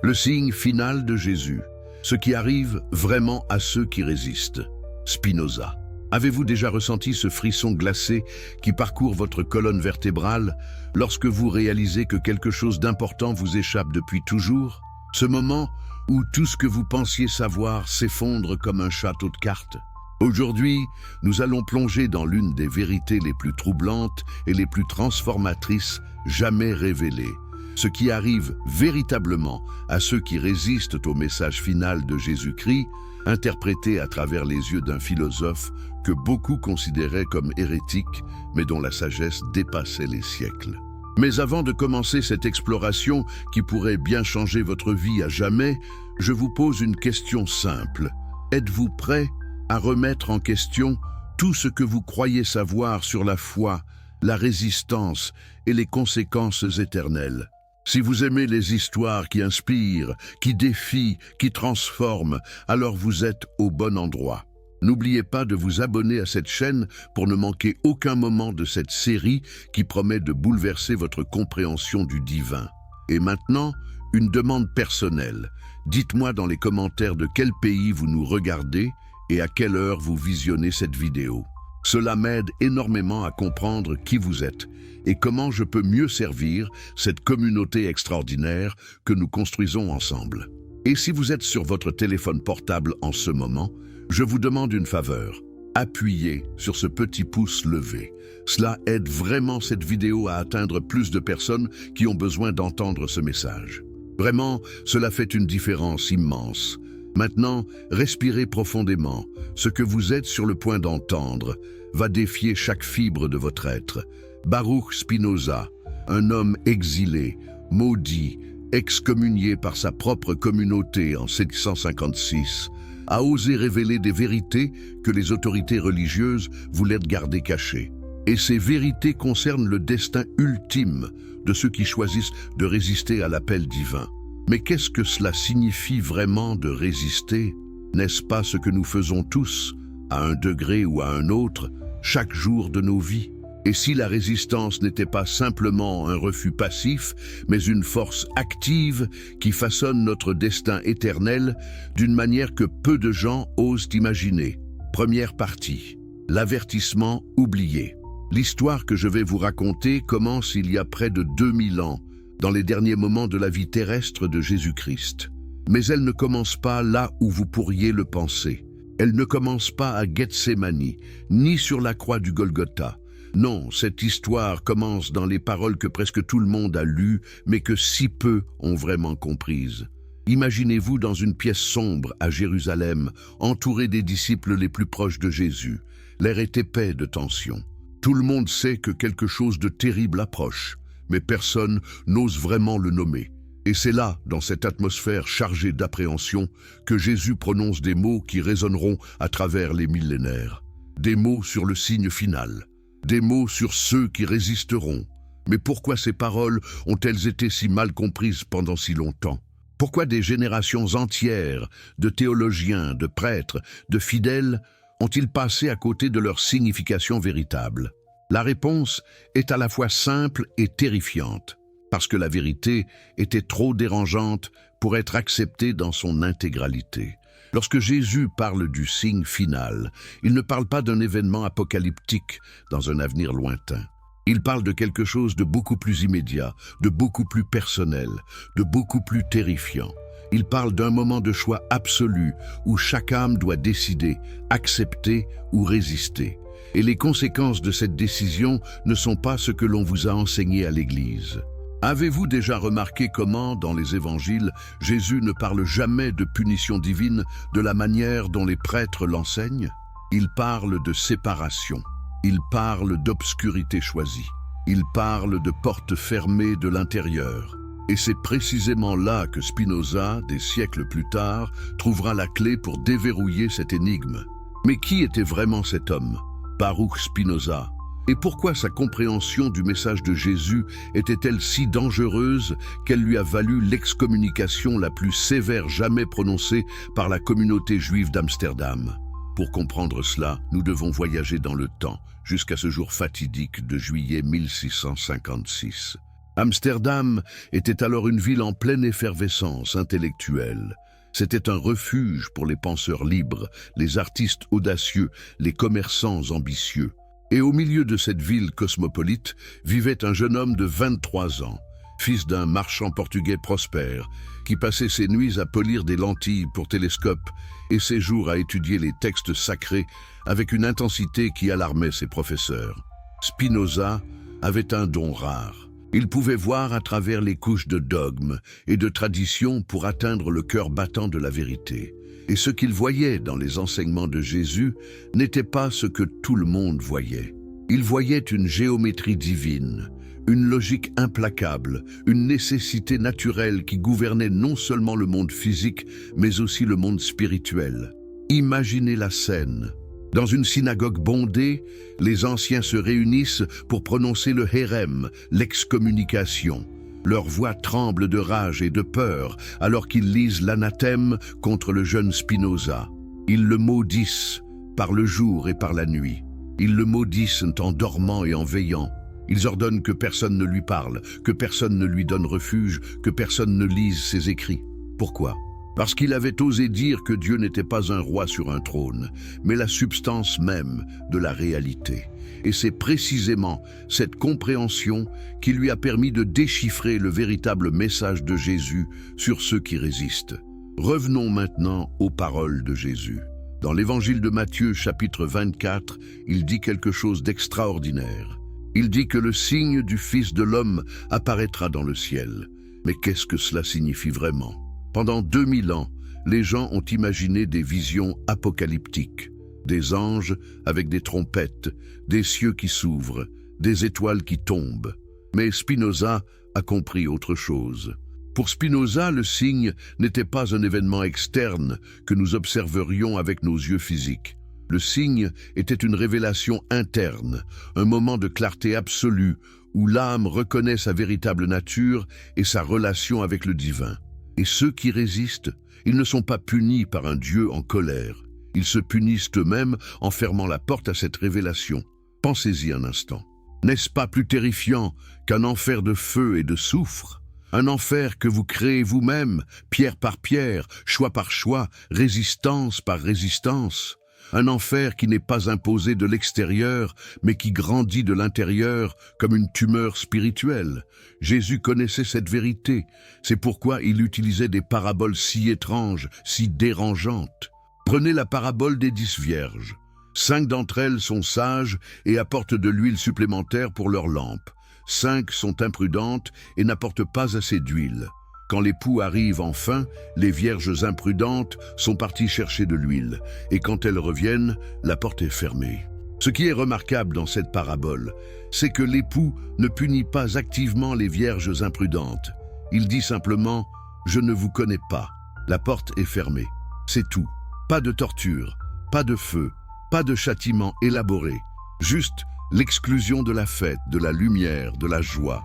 Le signe final de Jésus, ce qui arrive vraiment à ceux qui résistent. Spinoza. Avez-vous déjà ressenti ce frisson glacé qui parcourt votre colonne vertébrale lorsque vous réalisez que quelque chose d'important vous échappe depuis toujours? Ce moment où tout ce que vous pensiez savoir s'effondre comme un château de cartes. Aujourd'hui, nous allons plonger dans l'une des vérités les plus troublantes et les plus transformatrices jamais révélées. Ce qui arrive véritablement à ceux qui résistent au message final de Jésus-Christ, interprété à travers les yeux d'un philosophe que beaucoup considéraient comme hérétique, mais dont la sagesse dépassait les siècles. Mais avant de commencer cette exploration qui pourrait bien changer votre vie à jamais, je vous pose une question simple. Êtes-vous prêt à remettre en question tout ce que vous croyez savoir sur la foi, la résistance et les conséquences éternelles? Si vous aimez les histoires qui inspirent, qui défient, qui transforment, alors vous êtes au bon endroit. N'oubliez pas de vous abonner à cette chaîne pour ne manquer aucun moment de cette série qui promet de bouleverser votre compréhension du divin. Et maintenant, une demande personnelle. Dites-moi dans les commentaires de quel pays vous nous regardez et à quelle heure vous visionnez cette vidéo. Cela m'aide énormément à comprendre qui vous êtes et comment je peux mieux servir cette communauté extraordinaire que nous construisons ensemble. Et si vous êtes sur votre téléphone portable en ce moment, je vous demande une faveur. Appuyez sur ce petit pouce levé. Cela aide vraiment cette vidéo à atteindre plus de personnes qui ont besoin d'entendre ce message. Vraiment, cela fait une différence immense. Maintenant, respirez profondément. Ce que vous êtes sur le point d'entendre va défier chaque fibre de votre être. Baruch Spinoza, un homme exilé, maudit, excommunié par sa propre communauté en 756, a osé révéler des vérités que les autorités religieuses voulaient garder cachées. Et ces vérités concernent le destin ultime de ceux qui choisissent de résister à l'appel divin. Mais qu'est-ce que cela signifie vraiment de résister? N'est-ce pas ce que nous faisons tous, à un degré ou à un autre, chaque jour de nos vies? Et si la résistance n'était pas simplement un refus passif, mais une force active qui façonne notre destin éternel d'une manière que peu de gens osent imaginer? Première partie, l'avertissement oublié. L'histoire que je vais vous raconter commence il y a près de 2000 ans, dans les derniers moments de la vie terrestre de Jésus-Christ. Mais elle ne commence pas là où vous pourriez le penser. Elle ne commence pas à Gethsémani, ni sur la croix du Golgotha. Non, cette histoire commence dans les paroles que presque tout le monde a lues, mais que si peu ont vraiment comprises. Imaginez-vous dans une pièce sombre à Jérusalem, entouré des disciples les plus proches de Jésus. L'air est épais de tension. Tout le monde sait que quelque chose de terrible approche, mais personne n'ose vraiment le nommer. Et c'est là, dans cette atmosphère chargée d'appréhension, que Jésus prononce des mots qui résonneront à travers les millénaires. Des mots sur le signe final. Des mots sur ceux qui résisteront. Mais pourquoi ces paroles ont-elles été si mal comprises pendant si longtemps? Pourquoi des générations entières de théologiens, de prêtres, de fidèles ont-ils passé à côté de leur signification véritable? La réponse est à la fois simple et terrifiante, parce que la vérité était trop dérangeante pour être acceptée dans son intégralité. Lorsque Jésus parle du signe final, il ne parle pas d'un événement apocalyptique dans un avenir lointain. Il parle de quelque chose de beaucoup plus immédiat, de beaucoup plus personnel, de beaucoup plus terrifiant. Il parle d'un moment de choix absolu où chaque âme doit décider, accepter ou résister. Et les conséquences de cette décision ne sont pas ce que l'on vous a enseigné à l'Église. Avez-vous déjà remarqué comment, dans les évangiles, Jésus ne parle jamais de punition divine de la manière dont les prêtres l'enseignent? Il parle de séparation. Il parle d'obscurité choisie. Il parle de portes fermées de l'intérieur. Et c'est précisément là que Spinoza, des siècles plus tard, trouvera la clé pour déverrouiller cette énigme. Mais qui était vraiment cet homme? Baruch Spinoza. Et pourquoi sa compréhension du message de Jésus était-elle si dangereuse qu'elle lui a valu l'excommunication la plus sévère jamais prononcée par la communauté juive d'Amsterdam? Pour comprendre cela, nous devons voyager dans le temps, jusqu'à ce jour fatidique de juillet 1656. Amsterdam était alors une ville en pleine effervescence intellectuelle. C'était un refuge pour les penseurs libres, les artistes audacieux, les commerçants ambitieux. Et au milieu de cette ville cosmopolite vivait un jeune homme de 23 ans, fils d'un marchand portugais prospère, qui passait ses nuits à polir des lentilles pour télescope et ses jours à étudier les textes sacrés avec une intensité qui alarmait ses professeurs. Spinoza avait un don rare. Il pouvait voir à travers les couches de dogmes et de traditions pour atteindre le cœur battant de la vérité. Et ce qu'il voyait dans les enseignements de Jésus n'était pas ce que tout le monde voyait. Il voyait une géométrie divine, une logique implacable, une nécessité naturelle qui gouvernait non seulement le monde physique, mais aussi le monde spirituel. Imaginez la scène. Dans une synagogue bondée, les anciens se réunissent pour prononcer le hérem, l'excommunication. Leur voix tremble de rage et de peur alors qu'ils lisent l'anathème contre le jeune Spinoza. Ils le maudissent par le jour et par la nuit. Ils le maudissent en dormant et en veillant. Ils ordonnent que personne ne lui parle, que personne ne lui donne refuge, que personne ne lise ses écrits. Pourquoi ? Parce qu'il avait osé dire que Dieu n'était pas un roi sur un trône, mais la substance même de la réalité. Et c'est précisément cette compréhension qui lui a permis de déchiffrer le véritable message de Jésus sur ceux qui résistent. Revenons maintenant aux paroles de Jésus. Dans l'évangile de Matthieu, chapitre 24, il dit quelque chose d'extraordinaire. Il dit que le signe du Fils de l'homme apparaîtra dans le ciel. Mais qu'est-ce que cela signifie vraiment ? Pendant 2000 ans, les gens ont imaginé des visions apocalyptiques, des anges avec des trompettes, des cieux qui s'ouvrent, des étoiles qui tombent. Mais Spinoza a compris autre chose. Pour Spinoza, le signe n'était pas un événement externe que nous observerions avec nos yeux physiques. Le signe était une révélation interne, un moment de clarté absolue où l'âme reconnaît sa véritable nature et sa relation avec le divin. Et ceux qui résistent, ils ne sont pas punis par un Dieu en colère. Ils se punissent eux-mêmes en fermant la porte à cette révélation. Pensez-y un instant. N'est-ce pas plus terrifiant qu'un enfer de feu et de soufre ? Un enfer que vous créez vous-même, pierre par pierre, choix par choix, résistance par résistance. Un enfer qui n'est pas imposé de l'extérieur, mais qui grandit de l'intérieur comme une tumeur spirituelle. Jésus connaissait cette vérité. C'est pourquoi il utilisait des paraboles si étranges, si dérangeantes. Prenez la parabole des 10 vierges. 5 d'entre elles sont sages et apportent de l'huile supplémentaire pour leurs lampes. 5 sont imprudentes et n'apportent pas assez d'huile. Quand l'époux arrive enfin, les vierges imprudentes sont parties chercher de l'huile, et quand elles reviennent, la porte est fermée. Ce qui est remarquable dans cette parabole, c'est que l'époux ne punit pas activement les vierges imprudentes. Il dit simplement « Je ne vous connais pas ». La porte est fermée. C'est tout. Pas de torture, pas de feu, pas de châtiment élaboré. Juste l'exclusion de la fête, de la lumière, de la joie.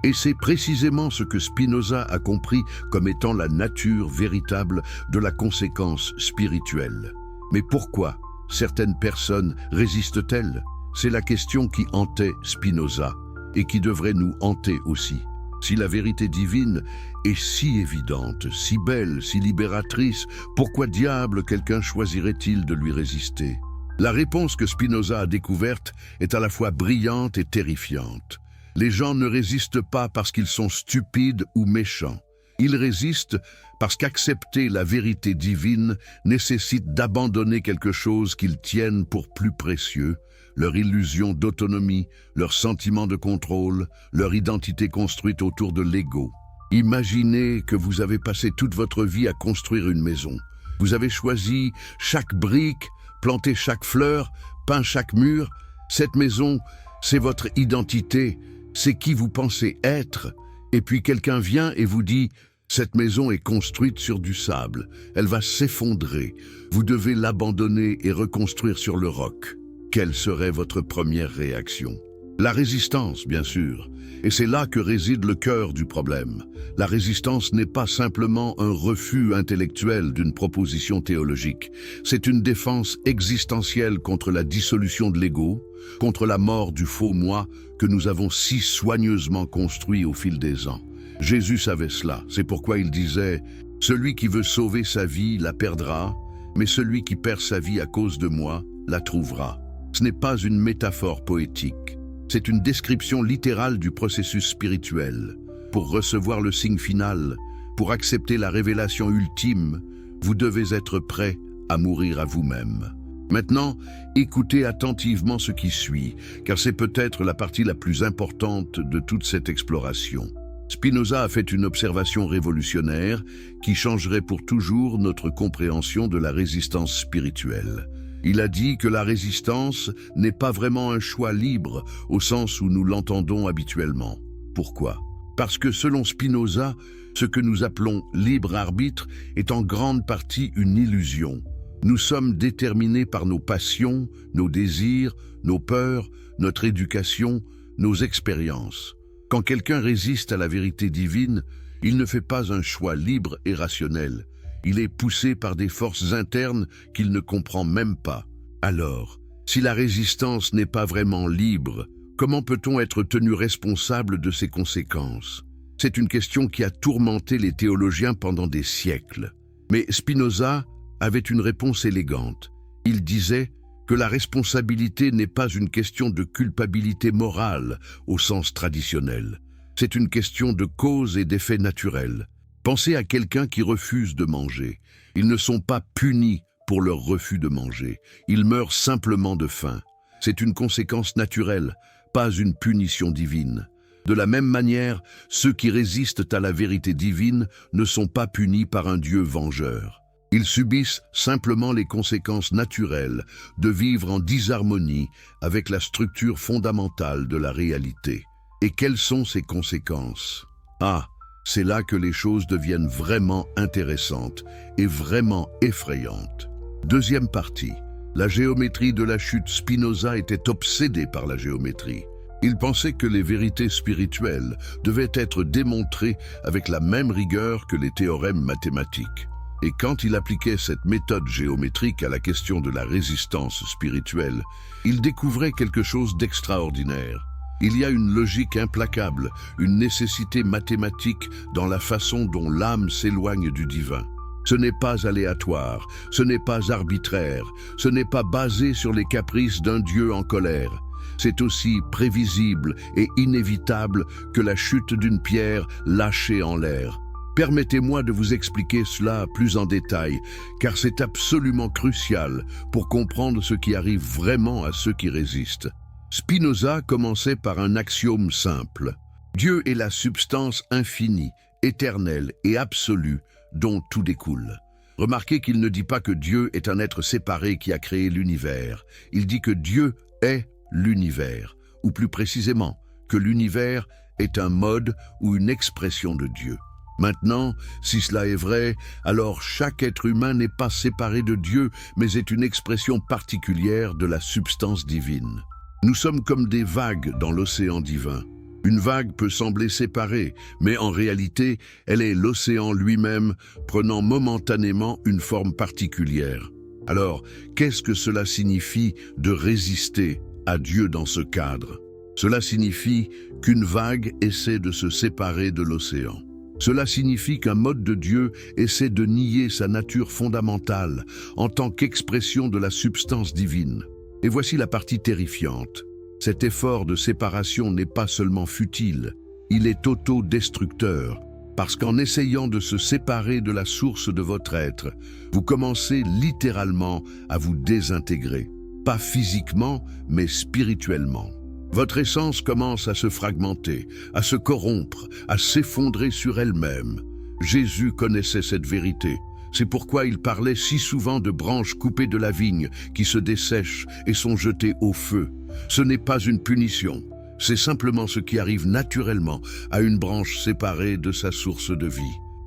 Et c'est précisément ce que Spinoza a compris comme étant la nature véritable de la conséquence spirituelle. Mais pourquoi certaines personnes résistent-elles? C'est la question qui hantait Spinoza et qui devrait nous hanter aussi. Si la vérité divine est si évidente, si belle, si libératrice, pourquoi diable quelqu'un choisirait-il de lui résister? La réponse que Spinoza a découverte est à la fois brillante et terrifiante. Les gens ne résistent pas parce qu'ils sont stupides ou méchants. Ils résistent parce qu'accepter la vérité divine nécessite d'abandonner quelque chose qu'ils tiennent pour plus précieux, leur illusion d'autonomie, leur sentiment de contrôle, leur identité construite autour de l'ego. Imaginez que vous avez passé toute votre vie à construire une maison. Vous avez choisi chaque brique, planté chaque fleur, peint chaque mur. Cette maison, c'est votre identité. C'est qui vous pensez être, et puis quelqu'un vient et vous dit « Cette maison est construite sur du sable, elle va s'effondrer, vous devez l'abandonner et reconstruire sur le roc ». Quelle serait votre première réaction? La résistance, bien sûr. Et c'est là que réside le cœur du problème. La résistance n'est pas simplement un refus intellectuel d'une proposition théologique. C'est une défense existentielle contre la dissolution de l'ego, contre la mort du faux moi que nous avons si soigneusement construit au fil des ans. Jésus savait cela. C'est pourquoi il disait « Celui qui veut sauver sa vie la perdra, mais celui qui perd sa vie à cause de moi la trouvera. » Ce n'est pas une métaphore poétique. C'est une description littérale du processus spirituel. Pour recevoir le signe final, pour accepter la révélation ultime, vous devez être prêt à mourir à vous-même. Maintenant, écoutez attentivement ce qui suit, car c'est peut-être la partie la plus importante de toute cette exploration. Spinoza a fait une observation révolutionnaire qui changerait pour toujours notre compréhension de la résistance spirituelle. Il a dit que la résistance n'est pas vraiment un choix libre au sens où nous l'entendons habituellement. Pourquoi? Parce que selon Spinoza, ce que nous appelons libre arbitre est en grande partie une illusion. Nous sommes déterminés par nos passions, nos désirs, nos peurs, notre éducation, nos expériences. Quand quelqu'un résiste à la vérité divine, il ne fait pas un choix libre et rationnel. Il est poussé par des forces internes qu'il ne comprend même pas. Alors, si la résistance n'est pas vraiment libre, comment peut-on être tenu responsable de ses conséquences? C'est une question qui a tourmenté les théologiens pendant des siècles. Mais Spinoza avait une réponse élégante. Il disait que la responsabilité n'est pas une question de culpabilité morale au sens traditionnel. C'est une question de cause et d'effet naturel. Pensez à quelqu'un qui refuse de manger. Ils ne sont pas punis pour leur refus de manger. Ils meurent simplement de faim. C'est une conséquence naturelle, pas une punition divine. De la même manière, ceux qui résistent à la vérité divine ne sont pas punis par un Dieu vengeur. Ils subissent simplement les conséquences naturelles de vivre en disharmonie avec la structure fondamentale de la réalité. Et quelles sont ces conséquences? C'est là que les choses deviennent vraiment intéressantes et vraiment effrayantes. Deuxième partie. La géométrie de la chute. Spinoza était obsédé par la géométrie. Il pensait que les vérités spirituelles devaient être démontrées avec la même rigueur que les théorèmes mathématiques. Et quand il appliquait cette méthode géométrique à la question de la résistance spirituelle, il découvrait quelque chose d'extraordinaire. Il y a une logique implacable, une nécessité mathématique dans la façon dont l'âme s'éloigne du divin. Ce n'est pas aléatoire, ce n'est pas arbitraire, ce n'est pas basé sur les caprices d'un Dieu en colère. C'est aussi prévisible et inévitable que la chute d'une pierre lâchée en l'air. Permettez-moi de vous expliquer cela plus en détail, car c'est absolument crucial pour comprendre ce qui arrive vraiment à ceux qui résistent. Spinoza commençait par un axiome simple. Dieu est la substance infinie, éternelle et absolue dont tout découle. Remarquez qu'il ne dit pas que Dieu est un être séparé qui a créé l'univers. Il dit que Dieu est l'univers, ou plus précisément, que l'univers est un mode ou une expression de Dieu. Maintenant, si cela est vrai, alors chaque être humain n'est pas séparé de Dieu, mais est une expression particulière de la substance divine. Nous sommes comme des vagues dans l'océan divin. Une vague peut sembler séparée, mais en réalité, elle est l'océan lui-même prenant momentanément une forme particulière. Alors, qu'est-ce que cela signifie de résister à Dieu dans ce cadre? Cela signifie qu'une vague essaie de se séparer de l'océan. Cela signifie qu'un mode de Dieu essaie de nier sa nature fondamentale en tant qu'expression de la substance divine. Et voici la partie terrifiante. Cet effort de séparation n'est pas seulement futile, il est autodestructeur, parce qu'en essayant de se séparer de la source de votre être, vous commencez littéralement à vous désintégrer. Pas physiquement, mais spirituellement. Votre essence commence à se fragmenter, à se corrompre, à s'effondrer sur elle-même. Jésus connaissait cette vérité. C'est pourquoi il parlait si souvent de branches coupées de la vigne qui se dessèchent et sont jetées au feu. Ce n'est pas une punition, c'est simplement ce qui arrive naturellement à une branche séparée de sa source de vie.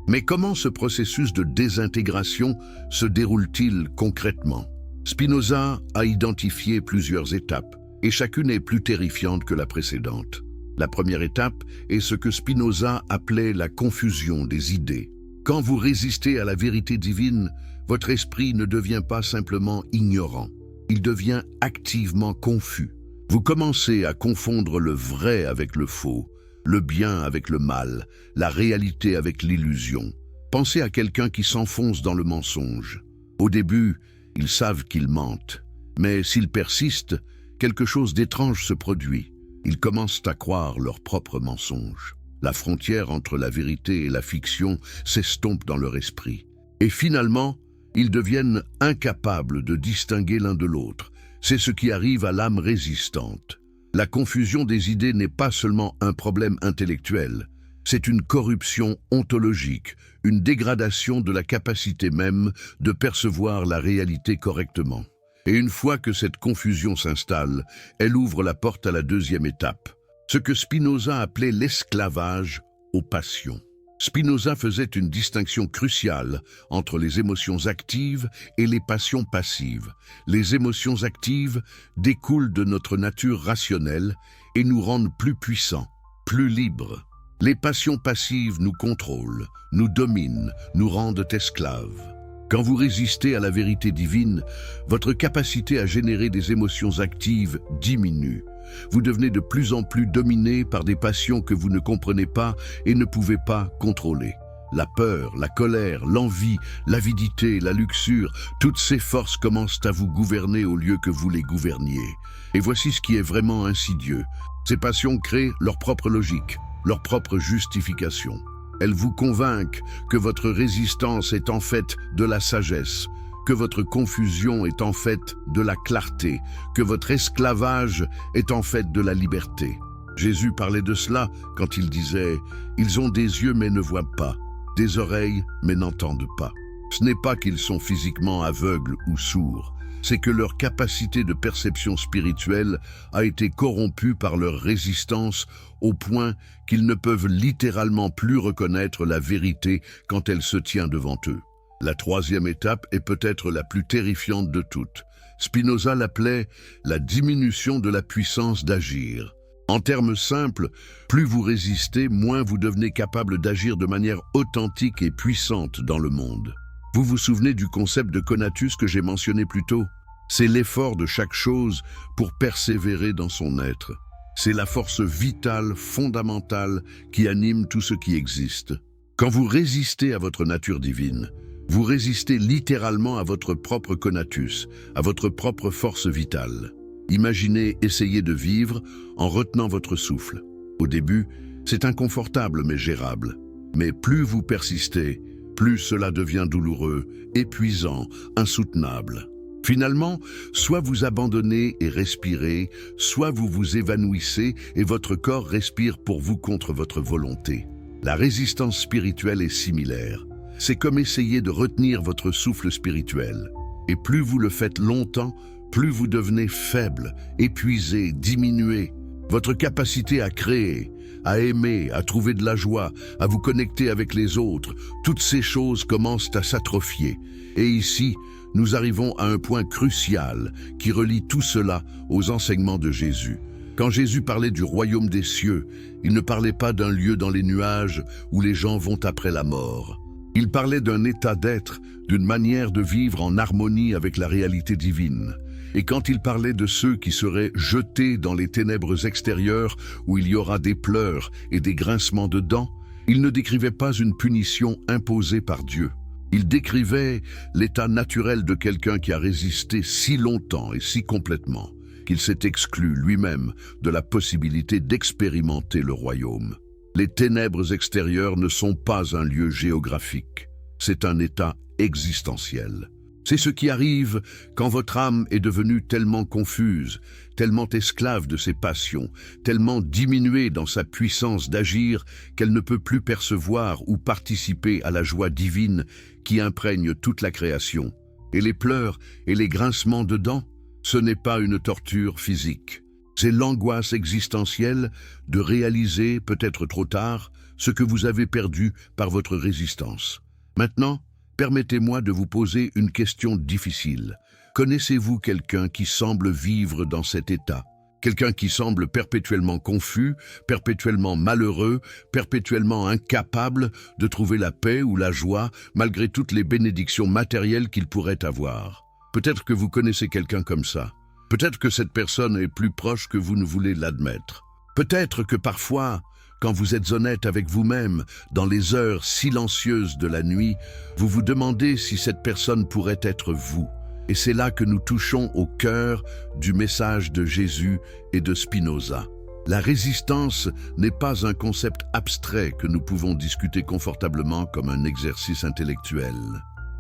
Mais comment ce processus de désintégration se déroule-t-il concrètement? Spinoza a identifié plusieurs étapes. et chacune est plus terrifiante que la précédente. La première étape est ce que Spinoza appelait la confusion des idées. Quand vous résistez à la vérité divine, votre esprit ne devient pas simplement ignorant, il devient activement confus. Vous commencez à confondre le vrai avec le faux, le bien avec le mal, la réalité avec l'illusion. Pensez à quelqu'un qui s'enfonce dans le mensonge. Au début, ils savent qu'ils mentent, mais s'ils persistent, quelque chose d'étrange se produit. Ils commencent à croire leurs propres mensonges. La frontière entre la vérité et la fiction s'estompe dans leur esprit. Et finalement, ils deviennent incapables de distinguer l'un de l'autre. C'est ce qui arrive à l'âme résistante. La confusion des idées n'est pas seulement un problème intellectuel, c'est une corruption ontologique, une dégradation de la capacité même de percevoir la réalité correctement. Et une fois que cette confusion s'installe, elle ouvre la porte à la deuxième étape, ce que Spinoza appelait l'esclavage aux passions. Spinoza faisait une distinction cruciale entre les émotions actives et les passions passives. Les émotions actives découlent de notre nature rationnelle et nous rendent plus puissants, plus libres. Les passions passives nous contrôlent, nous dominent, nous rendent esclaves. Quand vous résistez à la vérité divine, votre capacité à générer des émotions actives diminue. Vous devenez de plus en plus dominé par des passions que vous ne comprenez pas et ne pouvez pas contrôler. La peur, la colère, l'envie, l'avidité, la luxure, toutes ces forces commencent à vous gouverner au lieu que vous les gouverniez. Et voici ce qui est vraiment insidieux. Ces passions créent leur propre logique, leur propre justification. Elles vous convainquent que votre résistance est en fait de la sagesse, que votre confusion est en fait de la clarté, que votre esclavage est en fait de la liberté. Jésus parlait de cela quand il disait « Ils ont des yeux mais ne voient pas, des oreilles mais n'entendent pas ». Ce n'est pas qu'ils sont physiquement aveugles ou sourds, c'est que leur capacité de perception spirituelle a été corrompue par leur résistance au point qu'ils ne peuvent littéralement plus reconnaître la vérité quand elle se tient devant eux. La troisième étape est peut-être la plus terrifiante de toutes. Spinoza l'appelait la diminution de la puissance d'agir. En termes simples, plus vous résistez, moins vous devenez capable d'agir de manière authentique et puissante dans le monde. Vous vous souvenez du concept de conatus que j'ai mentionné plus tôt? C'est l'effort de chaque chose pour persévérer dans son être. C'est la force vitale, fondamentale, qui anime tout ce qui existe. Quand vous résistez à votre nature divine, vous résistez littéralement à votre propre conatus, à votre propre force vitale. Imaginez essayer de vivre en retenant votre souffle. Au début, c'est inconfortable mais gérable. Mais plus vous persistez, plus cela devient douloureux, épuisant, insoutenable. Finalement, soit vous abandonnez et respirez, soit vous vous évanouissez et votre corps respire pour vous contre votre volonté. La résistance spirituelle est similaire. C'est comme essayer de retenir votre souffle spirituel. Et plus vous le faites longtemps, plus vous devenez faible, épuisé, diminué. Votre capacité à créer, à aimer, à trouver de la joie, à vous connecter avec les autres, toutes ces choses commencent à s'atrophier. Et ici, nous arrivons à un point crucial qui relie tout cela aux enseignements de Jésus. Quand Jésus parlait du royaume des cieux, il ne parlait pas d'un lieu dans les nuages où les gens vont après la mort. Il parlait d'un état d'être, d'une manière de vivre en harmonie avec la réalité divine. Et quand il parlait de ceux qui seraient jetés dans les ténèbres extérieures où il y aura des pleurs et des grincements de dents, il ne décrivait pas une punition imposée par Dieu. Il décrivait l'état naturel de quelqu'un qui a résisté si longtemps et si complètement qu'il s'est exclu lui-même de la possibilité d'expérimenter le royaume. Les ténèbres extérieures ne sont pas un lieu géographique, c'est un état existentiel. C'est ce qui arrive quand votre âme est devenue tellement confuse, tellement esclave de ses passions, tellement diminuée dans sa puissance d'agir qu'elle ne peut plus percevoir ou participer à la joie divine qui imprègne toute la création. Et les pleurs et les grincements de dents, ce n'est pas une torture physique. C'est l'angoisse existentielle de réaliser, peut-être trop tard, ce que vous avez perdu par votre résistance. Maintenant, permettez-moi de vous poser une question difficile. Connaissez-vous quelqu'un qui semble vivre dans cet état? Quelqu'un qui semble perpétuellement confus, perpétuellement malheureux, perpétuellement incapable de trouver la paix ou la joie malgré toutes les bénédictions matérielles qu'il pourrait avoir. Peut-être que vous connaissez quelqu'un comme ça. Peut-être que cette personne est plus proche que vous ne voulez l'admettre. Peut-être que parfois, quand vous êtes honnête avec vous-même, dans les heures silencieuses de la nuit, vous vous demandez si cette personne pourrait être vous. Et c'est là que nous touchons au cœur du message de Jésus et de Spinoza. La résistance n'est pas un concept abstrait que nous pouvons discuter confortablement comme un exercice intellectuel.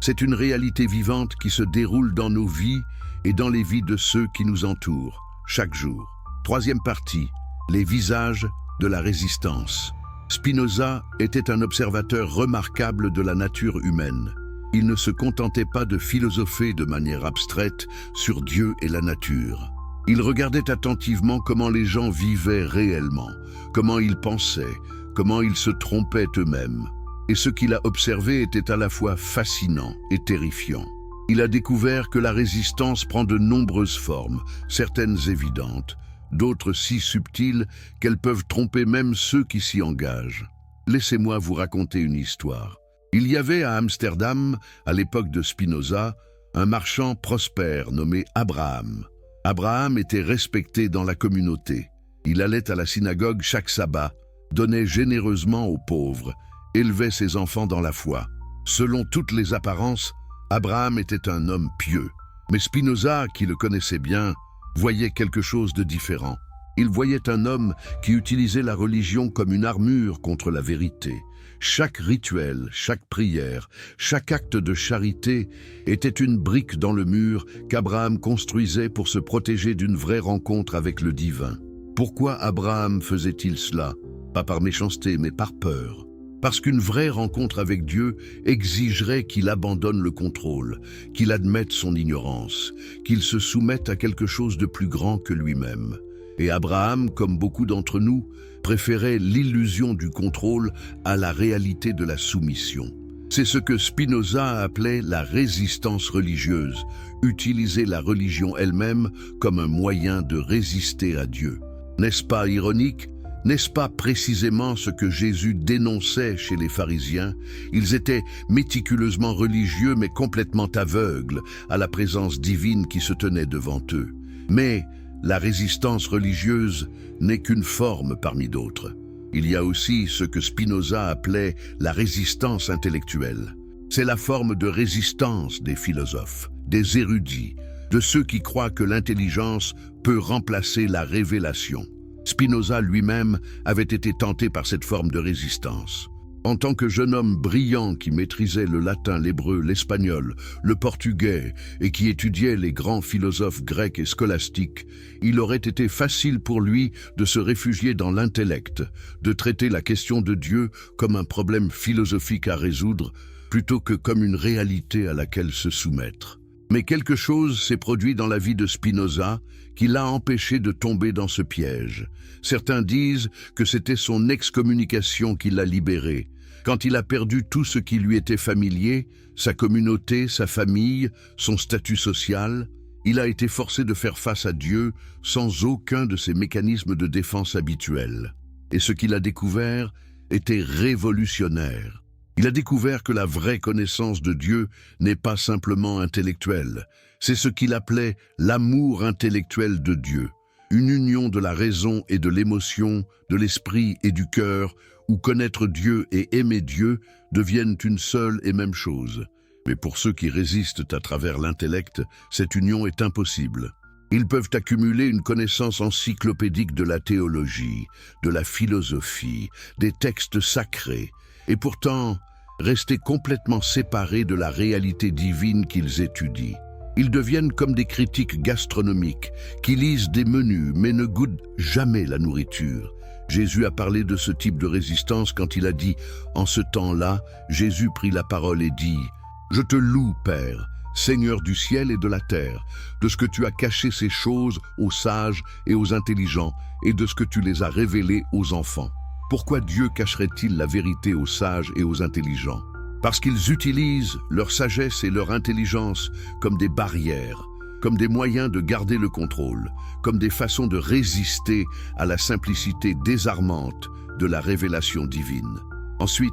C'est une réalité vivante qui se déroule dans nos vies et dans les vies de ceux qui nous entourent, chaque jour. Troisième partie, les visages de la résistance. Spinoza était un observateur remarquable de la nature humaine. Il ne se contentait pas de philosopher de manière abstraite sur Dieu et la nature. Il regardait attentivement comment les gens vivaient réellement, comment ils pensaient, comment ils se trompaient eux-mêmes. Et ce qu'il a observé était à la fois fascinant et terrifiant. Il a découvert que la résistance prend de nombreuses formes, certaines évidentes, d'autres si subtiles qu'elles peuvent tromper même ceux qui s'y engagent. Laissez-moi vous raconter une histoire. Il y avait à Amsterdam, à l'époque de Spinoza, un marchand prospère nommé Abraham. Abraham était respecté dans la communauté. Il allait à la synagogue chaque sabbat, donnait généreusement aux pauvres, élevait ses enfants dans la foi. Selon toutes les apparences, Abraham était un homme pieux. Mais Spinoza, qui le connaissait bien, voyait quelque chose de différent. Il voyait un homme qui utilisait la religion comme une armure contre la vérité. Chaque rituel, chaque prière, chaque acte de charité était une brique dans le mur qu'Abraham construisait pour se protéger d'une vraie rencontre avec le divin. Pourquoi Abraham faisait-il cela? Pas par méchanceté, mais par peur. Parce qu'une vraie rencontre avec Dieu exigerait qu'il abandonne le contrôle, qu'il admette son ignorance, qu'il se soumette à quelque chose de plus grand que lui-même. Et Abraham, comme beaucoup d'entre nous, préférait l'illusion du contrôle à la réalité de la soumission. C'est ce que Spinoza appelait la résistance religieuse, utiliser la religion elle-même comme un moyen de résister à Dieu. N'est-ce pas ironique? N'est-ce pas précisément ce que Jésus dénonçait chez les pharisiens? Ils étaient méticuleusement religieux mais complètement aveugles à la présence divine qui se tenait devant eux. Mais la résistance religieuse n'est qu'une forme parmi d'autres. Il y a aussi ce que Spinoza appelait la résistance intellectuelle. C'est la forme de résistance des philosophes, des érudits, de ceux qui croient que l'intelligence peut remplacer la révélation. Spinoza lui-même avait été tenté par cette forme de résistance. En tant que jeune homme brillant qui maîtrisait le latin, l'hébreu, l'espagnol, le portugais et qui étudiait les grands philosophes grecs et scolastiques, il aurait été facile pour lui de se réfugier dans l'intellect, de traiter la question de Dieu comme un problème philosophique à résoudre plutôt que comme une réalité à laquelle se soumettre. Mais quelque chose s'est produit dans la vie de Spinoza qui l'a empêché de tomber dans ce piège. Certains disent que c'était son excommunication qui l'a libéré. Quand il a perdu tout ce qui lui était familier, sa communauté, sa famille, son statut social, il a été forcé de faire face à Dieu sans aucun de ses mécanismes de défense habituels. Et ce qu'il a découvert était révolutionnaire. Il a découvert que la vraie connaissance de Dieu n'est pas simplement intellectuelle. C'est ce qu'il appelait l'amour intellectuel de Dieu, une union de la raison et de l'émotion, de l'esprit et du cœur, où connaître Dieu et aimer Dieu deviennent une seule et même chose. Mais pour ceux qui résistent à travers l'intellect, cette union est impossible. Ils peuvent accumuler une connaissance encyclopédique de la théologie, de la philosophie, des textes sacrés, et pourtant rester complètement séparés de la réalité divine qu'ils étudient. Ils deviennent comme des critiques gastronomiques qui lisent des menus mais ne goûtent jamais la nourriture. Jésus a parlé de ce type de résistance quand il a dit « En ce temps-là, Jésus prit la parole et dit « Je te loue, Père, Seigneur du ciel et de la terre, de ce que tu as caché ces choses aux sages et aux intelligents et de ce que tu les as révélées aux enfants. » Pourquoi Dieu cacherait-il la vérité aux sages et aux intelligents? Parce qu'ils utilisent leur sagesse et leur intelligence comme des barrières, comme des moyens de garder le contrôle, comme des façons de résister à la simplicité désarmante de la révélation divine. Ensuite,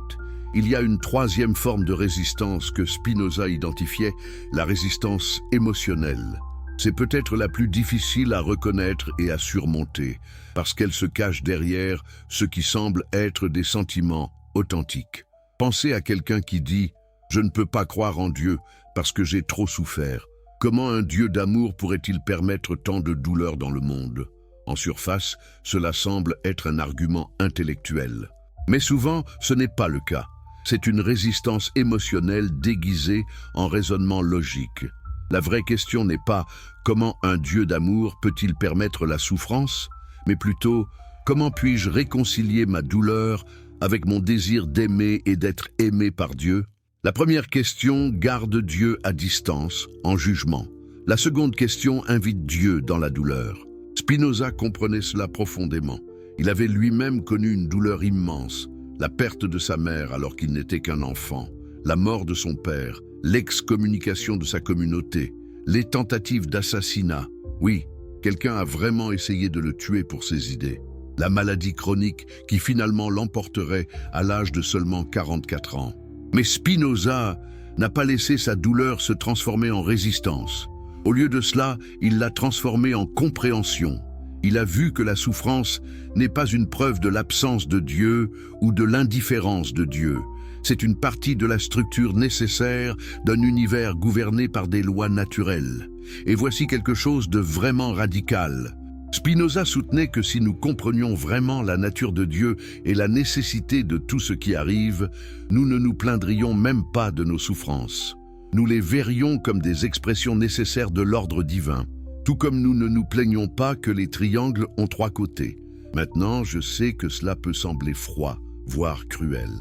il y a une troisième forme de résistance que Spinoza identifiait, la résistance émotionnelle. C'est peut-être la plus difficile à reconnaître et à surmonter, parce qu'elle se cache derrière ce qui semble être des sentiments authentiques. Pensez à quelqu'un qui dit « Je ne peux pas croire en Dieu parce que j'ai trop souffert ». Comment un Dieu d'amour pourrait-il permettre tant de douleur dans le monde? En surface, cela semble être un argument intellectuel. Mais souvent, ce n'est pas le cas. C'est une résistance émotionnelle déguisée en raisonnement logique. La vraie question n'est pas « Comment un Dieu d'amour peut-il permettre la souffrance ?» mais plutôt « Comment puis-je réconcilier ma douleur avec mon désir d'aimer et d'être aimé par Dieu ?» La première question garde Dieu à distance, en jugement. La seconde question invite Dieu dans la douleur. Spinoza comprenait cela profondément. Il avait lui-même connu une douleur immense, la perte de sa mère alors qu'il n'était qu'un enfant, la mort de son père, l'excommunication de sa communauté, les tentatives d'assassinat. Oui, quelqu'un a vraiment essayé de le tuer pour ses idées. La maladie chronique qui finalement l'emporterait à l'âge de seulement 44 ans. Mais Spinoza n'a pas laissé sa douleur se transformer en résistance. Au lieu de cela, il l'a transformée en compréhension. Il a vu que la souffrance n'est pas une preuve de l'absence de Dieu ou de l'indifférence de Dieu. C'est une partie de la structure nécessaire d'un univers gouverné par des lois naturelles. Et voici quelque chose de vraiment radical. Spinoza soutenait que si nous comprenions vraiment la nature de Dieu et la nécessité de tout ce qui arrive, nous ne nous plaindrions même pas de nos souffrances. Nous les verrions comme des expressions nécessaires de l'ordre divin, tout comme nous ne nous plaignons pas que les triangles ont 3 côtés. Maintenant, je sais que cela peut sembler froid, voire cruel.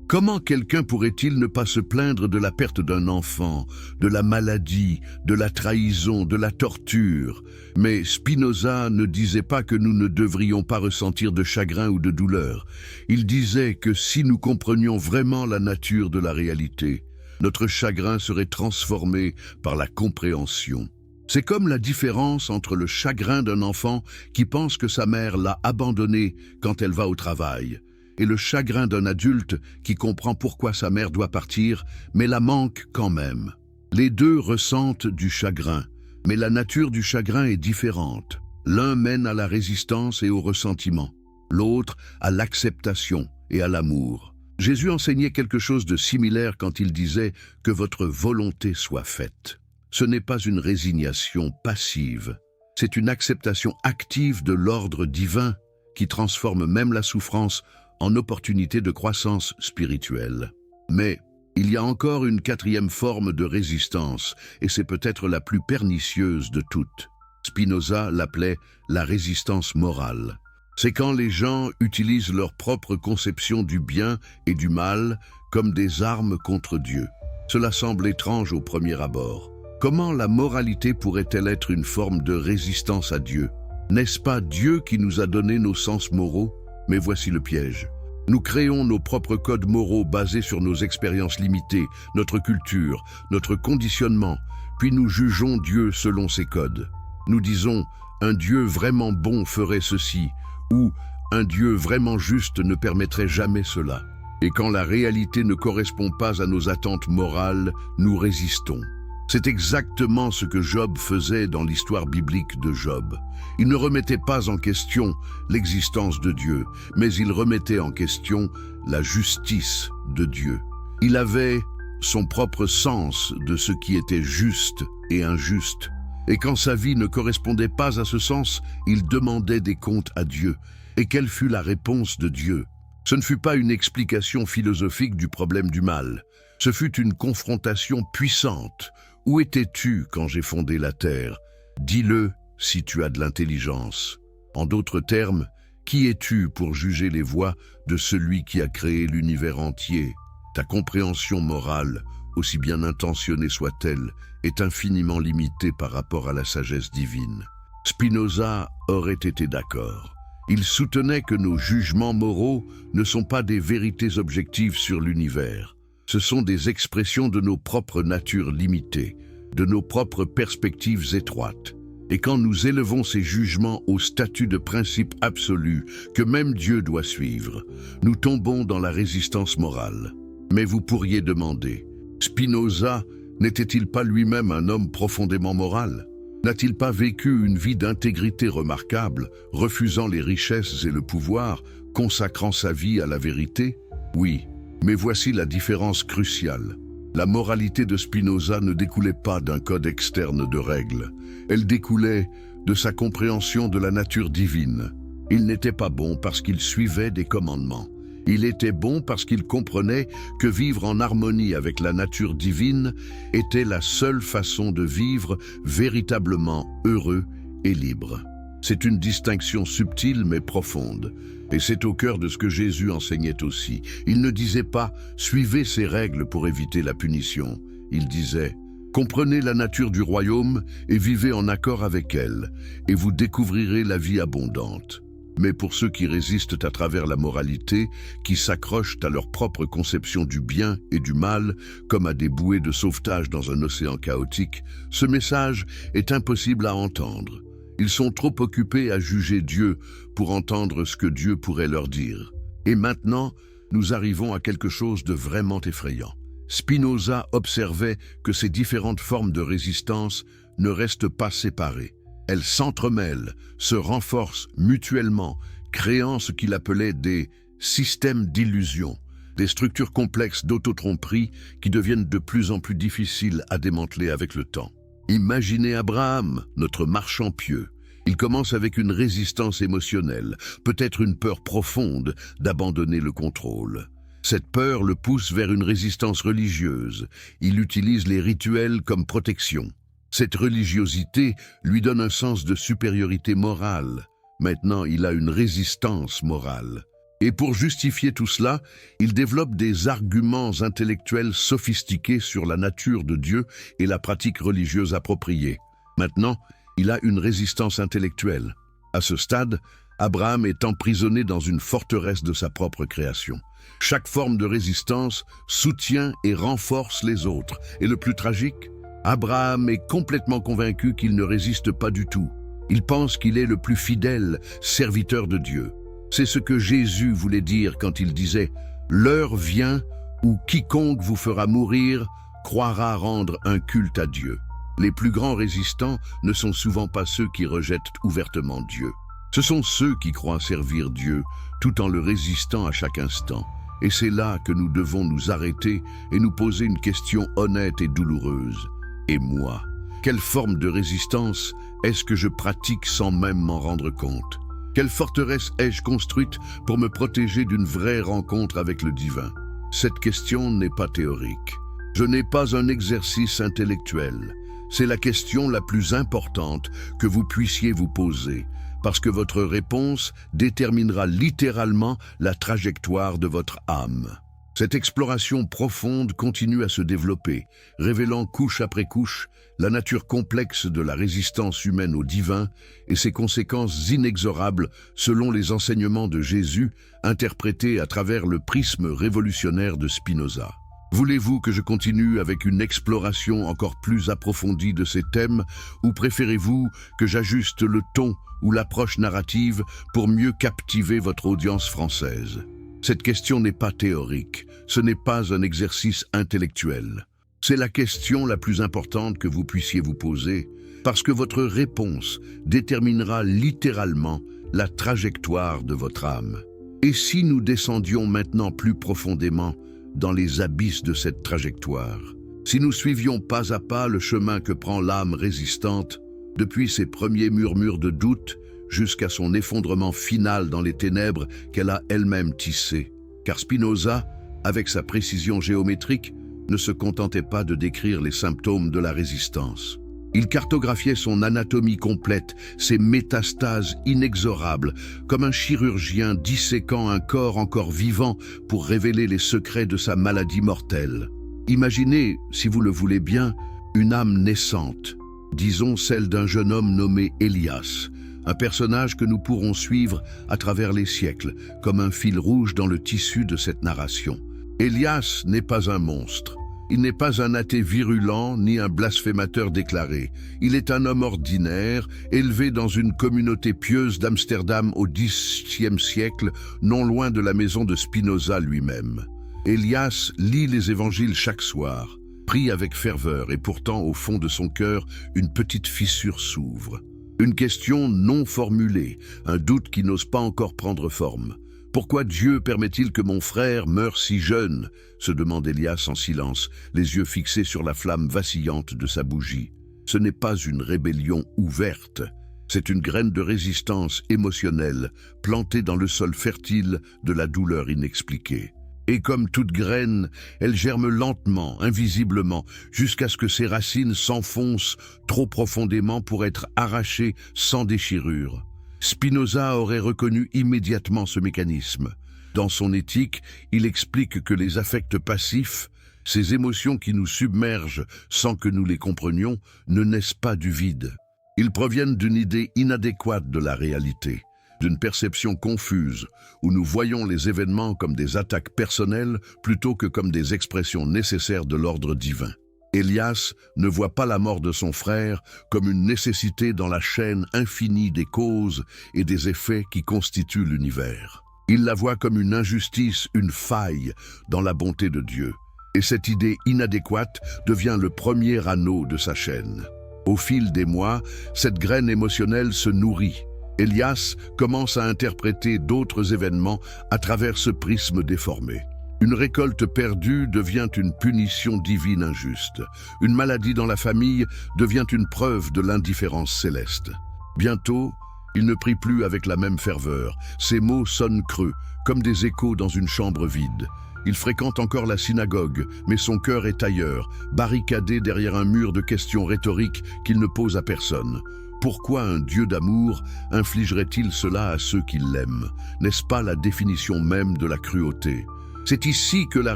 Comment quelqu'un pourrait-il ne pas se plaindre de la perte d'un enfant, de la maladie, de la trahison, de la torture? Mais Spinoza ne disait pas que nous ne devrions pas ressentir de chagrin ou de douleur. Il disait que si nous comprenions vraiment la nature de la réalité, notre chagrin serait transformé par la compréhension. C'est comme la différence entre le chagrin d'un enfant qui pense que sa mère l'a abandonné quand elle va au travail, et le chagrin d'un adulte qui comprend pourquoi sa mère doit partir, mais la manque quand même. Les deux ressentent du chagrin, mais la nature du chagrin est différente. L'un mène à la résistance et au ressentiment, l'autre à l'acceptation et à l'amour. Jésus enseignait quelque chose de similaire quand il disait « que votre volonté soit faite ». Ce n'est pas une résignation passive, c'est une acceptation active de l'ordre divin qui transforme même la souffrance en opportunité de croissance spirituelle. Mais il y a encore une 4e forme de résistance, et c'est peut-être la plus pernicieuse de toutes. Spinoza l'appelait la résistance morale. C'est quand les gens utilisent leur propre conception du bien et du mal comme des armes contre Dieu. Cela semble étrange au premier abord. Comment la moralité pourrait-elle être une forme de résistance à Dieu? N'est-ce pas Dieu qui nous a donné nos sens moraux? Mais voici le piège. Nous créons nos propres codes moraux basés sur nos expériences limitées, notre culture, notre conditionnement, puis nous jugeons Dieu selon ces codes. Nous disons « un Dieu vraiment bon ferait ceci » ou « un Dieu vraiment juste ne permettrait jamais cela ». Et quand la réalité ne correspond pas à nos attentes morales, nous résistons. C'est exactement ce que Job faisait dans l'histoire biblique de Job. Il ne remettait pas en question l'existence de Dieu, mais il remettait en question la justice de Dieu. Il avait son propre sens de ce qui était juste et injuste. Et quand sa vie ne correspondait pas à ce sens, il demandait des comptes à Dieu. Et quelle fut la réponse de Dieu? Ce ne fut pas une explication philosophique du problème du mal. Ce fut une confrontation puissante. Où étais-tu quand j'ai fondé la terre? Dis-le si tu as de l'intelligence. En d'autres termes, qui es-tu pour juger les voies de celui qui a créé l'univers entier? Ta compréhension morale, aussi bien intentionnée soit-elle, est infiniment limitée par rapport à la sagesse divine. Spinoza aurait été d'accord. Il soutenait que nos jugements moraux ne sont pas des vérités objectives sur l'univers. Ce sont des expressions de nos propres natures limitées. de nos propres perspectives étroites. Et quand nous élevons ces jugements au statut de principe absolu que même Dieu doit suivre, nous tombons dans la résistance morale. Mais vous pourriez demander, Spinoza n'était-il pas lui-même un homme profondément moral? N'a-t-il pas vécu une vie d'intégrité remarquable, refusant les richesses et le pouvoir, consacrant sa vie à la vérité? Oui, mais voici la différence cruciale. La moralité de Spinoza ne découlait pas d'un code externe de règles. Elle découlait de sa compréhension de la nature divine. Il n'était pas bon parce qu'il suivait des commandements. Il était bon parce qu'il comprenait que vivre en harmonie avec la nature divine était la seule façon de vivre véritablement heureux et libre. C'est une distinction subtile mais profonde. Et c'est au cœur de ce que Jésus enseignait aussi. Il ne disait pas « suivez ces règles pour éviter la punition ». Il disait « comprenez la nature du royaume et vivez en accord avec elle, et vous découvrirez la vie abondante ». Mais pour ceux qui résistent à travers la moralité, qui s'accrochent à leur propre conception du bien et du mal, comme à des bouées de sauvetage dans un océan chaotique, ce message est impossible à entendre. Ils sont trop occupés à juger Dieu pour entendre ce que Dieu pourrait leur dire. Et maintenant, nous arrivons à quelque chose de vraiment effrayant. Spinoza observait que ces différentes formes de résistance ne restent pas séparées. Elles s'entremêlent, se renforcent mutuellement, créant ce qu'il appelait des systèmes d'illusion, des structures complexes d'autotromperie qui deviennent de plus en plus difficiles à démanteler avec le temps. Imaginez Abraham, notre marchand pieux. Il commence avec une résistance émotionnelle, peut-être une peur profonde d'abandonner le contrôle. Cette peur le pousse vers une résistance religieuse. Il utilise les rituels comme protection. Cette religiosité lui donne un sens de supériorité morale. Maintenant, il a une résistance morale. Et pour justifier tout cela, il développe des arguments intellectuels sophistiqués sur la nature de Dieu et la pratique religieuse appropriée. Maintenant, il a une résistance intellectuelle. À ce stade, Abraham est emprisonné dans une forteresse de sa propre création. Chaque forme de résistance soutient et renforce les autres. Et le plus tragique, Abraham est complètement convaincu qu'il ne résiste pas du tout. Il pense qu'il est le plus fidèle serviteur de Dieu. C'est ce que Jésus voulait dire quand il disait « L'heure vient où quiconque vous fera mourir croira rendre un culte à Dieu ». Les plus grands résistants ne sont souvent pas ceux qui rejettent ouvertement Dieu. Ce sont ceux qui croient servir Dieu tout en le résistant à chaque instant. Et c'est là que nous devons nous arrêter et nous poser une question honnête et douloureuse. Et moi, quelle forme de résistance est-ce que je pratique sans même m'en rendre compte? Quelle forteresse ai-je construite pour me protéger d'une vraie rencontre avec le divin? Cette question n'est pas théorique. Je n'ai pas un exercice intellectuel. C'est la question la plus importante que vous puissiez vous poser, parce que votre réponse déterminera littéralement la trajectoire de votre âme. Cette exploration profonde continue à se développer, révélant couche après couche la nature complexe de la résistance humaine au divin et ses conséquences inexorables selon les enseignements de Jésus, interprétés à travers le prisme révolutionnaire de Spinoza. Voulez-vous que je continue avec une exploration encore plus approfondie de ces thèmes, ou préférez-vous que j'ajuste le ton ou l'approche narrative pour mieux captiver votre audience française? Cette question n'est pas théorique, ce n'est pas un exercice intellectuel. C'est la question la plus importante que vous puissiez vous poser, parce que votre réponse déterminera littéralement la trajectoire de votre âme. Et si nous descendions maintenant plus profondément dans les abysses de cette trajectoire, si nous suivions pas à pas le chemin que prend l'âme résistante, depuis ses premiers murmures de doute jusqu'à son effondrement final dans les ténèbres qu'elle a elle-même tissées. Car Spinoza, avec sa précision géométrique, ne se contentait pas de décrire les symptômes de la résistance. Il cartographiait son anatomie complète, ses métastases inexorables, comme un chirurgien disséquant un corps encore vivant pour révéler les secrets de sa maladie mortelle. Imaginez, si vous le voulez bien, une âme naissante, disons celle d'un jeune homme nommé Elias, un personnage que nous pourrons suivre à travers les siècles, comme un fil rouge dans le tissu de cette narration. Elias n'est pas un monstre. Il n'est pas un athée virulent ni un blasphémateur déclaré. Il est un homme ordinaire, élevé dans une communauté pieuse d'Amsterdam au Xe siècle, non loin de la maison de Spinoza lui-même. Elias lit les évangiles chaque soir, prie avec ferveur et pourtant au fond de son cœur, une petite fissure s'ouvre. Une question non formulée, un doute qui n'ose pas encore prendre forme. Pourquoi Dieu permet-il que mon frère meure si jeune ? Se demande Elias en silence, les yeux fixés sur la flamme vacillante de sa bougie. Ce n'est pas une rébellion ouverte, c'est une graine de résistance émotionnelle plantée dans le sol fertile de la douleur inexpliquée. Et comme toute graine, elle germe lentement, invisiblement, jusqu'à ce que ses racines s'enfoncent trop profondément pour être arrachées sans déchirure. Spinoza aurait reconnu immédiatement ce mécanisme. Dans son éthique, il explique que les affects passifs, ces émotions qui nous submergent sans que nous les comprenions, ne naissent pas du vide. Ils proviennent d'une idée inadéquate de la réalité, d'une perception confuse, où nous voyons les événements comme des attaques personnelles plutôt que comme des expressions nécessaires de l'ordre divin. Elias ne voit pas la mort de son frère comme une nécessité dans la chaîne infinie des causes et des effets qui constituent l'univers. Il la voit comme une injustice, une faille dans la bonté de Dieu. Et cette idée inadéquate devient le premier anneau de sa chaîne. Au fil des mois, cette graine émotionnelle se nourrit. Elias commence à interpréter d'autres événements à travers ce prisme déformé. Une récolte perdue devient une punition divine injuste. Une maladie dans la famille devient une preuve de l'indifférence céleste. Bientôt, il ne prie plus avec la même ferveur. Ses mots sonnent creux, comme des échos dans une chambre vide. Il fréquente encore la synagogue, mais son cœur est ailleurs, barricadé derrière un mur de questions rhétoriques qu'il ne pose à personne. Pourquoi un Dieu d'amour infligerait-il cela à ceux qui l'aiment? N'est-ce pas la définition même de la cruauté? C'est ici que la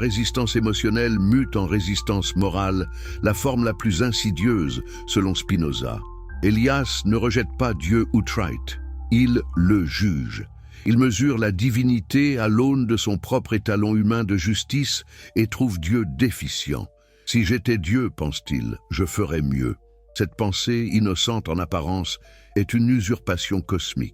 résistance émotionnelle mute en résistance morale, la forme la plus insidieuse, selon Spinoza. Elias ne rejette pas Dieu outright, il le juge. Il mesure la divinité à l'aune de son propre étalon humain de justice et trouve Dieu déficient. Si j'étais Dieu, pense-t-il, je ferais mieux. Cette pensée, innocente en apparence, est une usurpation cosmique.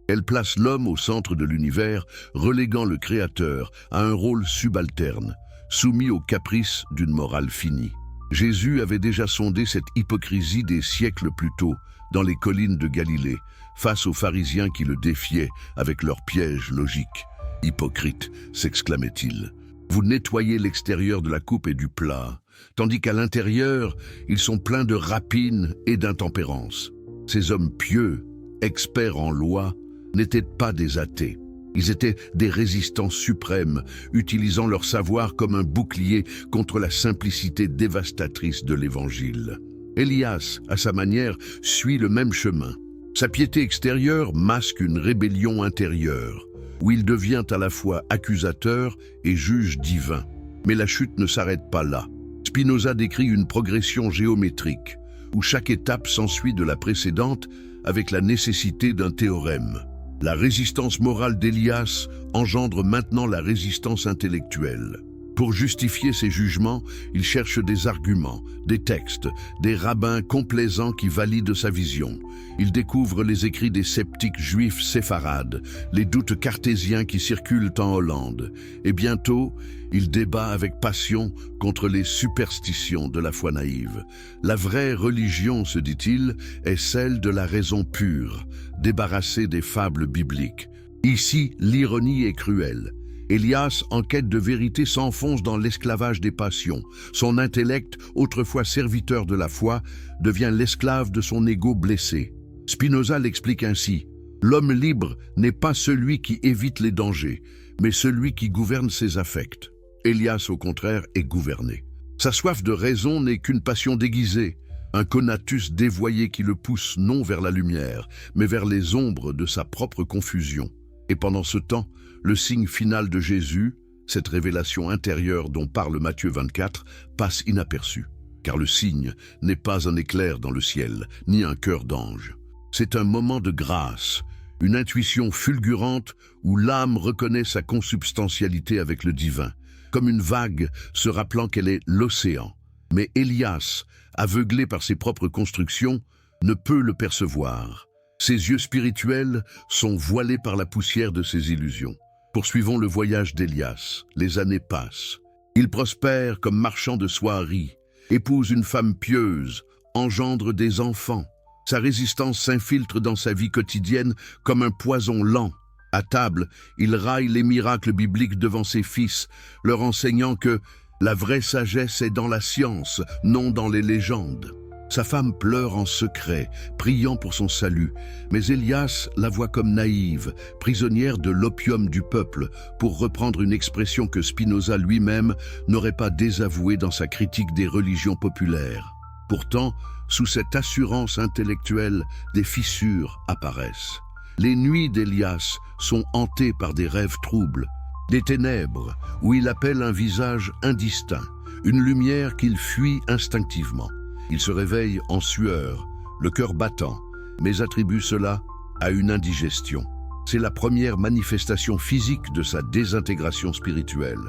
Elle place l'homme au centre de l'univers, reléguant le Créateur à un rôle subalterne, soumis aux caprices d'une morale finie. Jésus avait déjà sondé cette hypocrisie des siècles plus tôt, dans les collines de Galilée, face aux pharisiens qui le défiaient avec leurs pièges logiques. « Hypocrite !» s'exclamait-il. « Vous nettoyez l'extérieur de la coupe et du plat, tandis qu'à l'intérieur, ils sont pleins de rapine et d'intempérance. » Ces hommes pieux, experts en loi, n'étaient pas des athées. Ils étaient des résistants suprêmes, utilisant leur savoir comme un bouclier contre la simplicité dévastatrice de l'Évangile. Elias, à sa manière, suit le même chemin. Sa piété extérieure masque une rébellion intérieure, où il devient à la fois accusateur et juge divin. Mais la chute ne s'arrête pas là. Spinoza décrit une progression géométrique, où chaque étape s'ensuit de la précédente avec la nécessité d'un théorème. La résistance morale d'Elias engendre maintenant la résistance intellectuelle. Pour justifier ses jugements, il cherche des arguments, des textes, des rabbins complaisants qui valident sa vision. Il découvre les écrits des sceptiques juifs séfarades, les doutes cartésiens qui circulent en Hollande. Et bientôt, il débat avec passion contre les superstitions de la foi naïve. La vraie religion, se dit-il, est celle de la raison pure, débarrassée des fables bibliques. Ici, l'ironie est cruelle. Elias, en quête de vérité, s'enfonce dans l'esclavage des passions. Son intellect, autrefois serviteur de la foi, devient l'esclave de son ego blessé. Spinoza l'explique ainsi. L'homme libre n'est pas celui qui évite les dangers, mais celui qui gouverne ses affects. Elias, au contraire, est gouverné. Sa soif de raison n'est qu'une passion déguisée, un conatus dévoyé qui le pousse non vers la lumière, mais vers les ombres de sa propre confusion. Et pendant ce temps, le signe final de Jésus, cette révélation intérieure dont parle Matthieu 24, passe inaperçu, car le signe n'est pas un éclair dans le ciel, ni un cœur d'ange. C'est un moment de grâce, une intuition fulgurante où l'âme reconnaît sa consubstantialité avec le divin. comme une vague se rappelant qu'elle est l'océan. Mais Élias, aveuglé par ses propres constructions, ne peut le percevoir. Ses yeux spirituels sont voilés par la poussière de ses illusions. Poursuivons le voyage d'Élias. Les années passent. Il prospère comme marchand de soieries, épouse une femme pieuse, engendre des enfants. Sa résistance s'infiltre dans sa vie quotidienne comme un poison lent. À table, il raille les miracles bibliques devant ses fils, leur enseignant que la vraie sagesse est dans la science, non dans les légendes. Sa femme pleure en secret, priant pour son salut, mais Élias la voit comme naïve, prisonnière de l'opium du peuple, pour reprendre une expression que Spinoza lui-même n'aurait pas désavouée dans sa critique des religions populaires. Pourtant, sous cette assurance intellectuelle, des fissures apparaissent. Les nuits d'Élias sont hantées par des rêves troubles, des ténèbres où il appelle un visage indistinct, une lumière qu'il fuit instinctivement. Il se réveille en sueur, le cœur battant, mais attribue cela à une indigestion. C'est la première manifestation physique de sa désintégration spirituelle,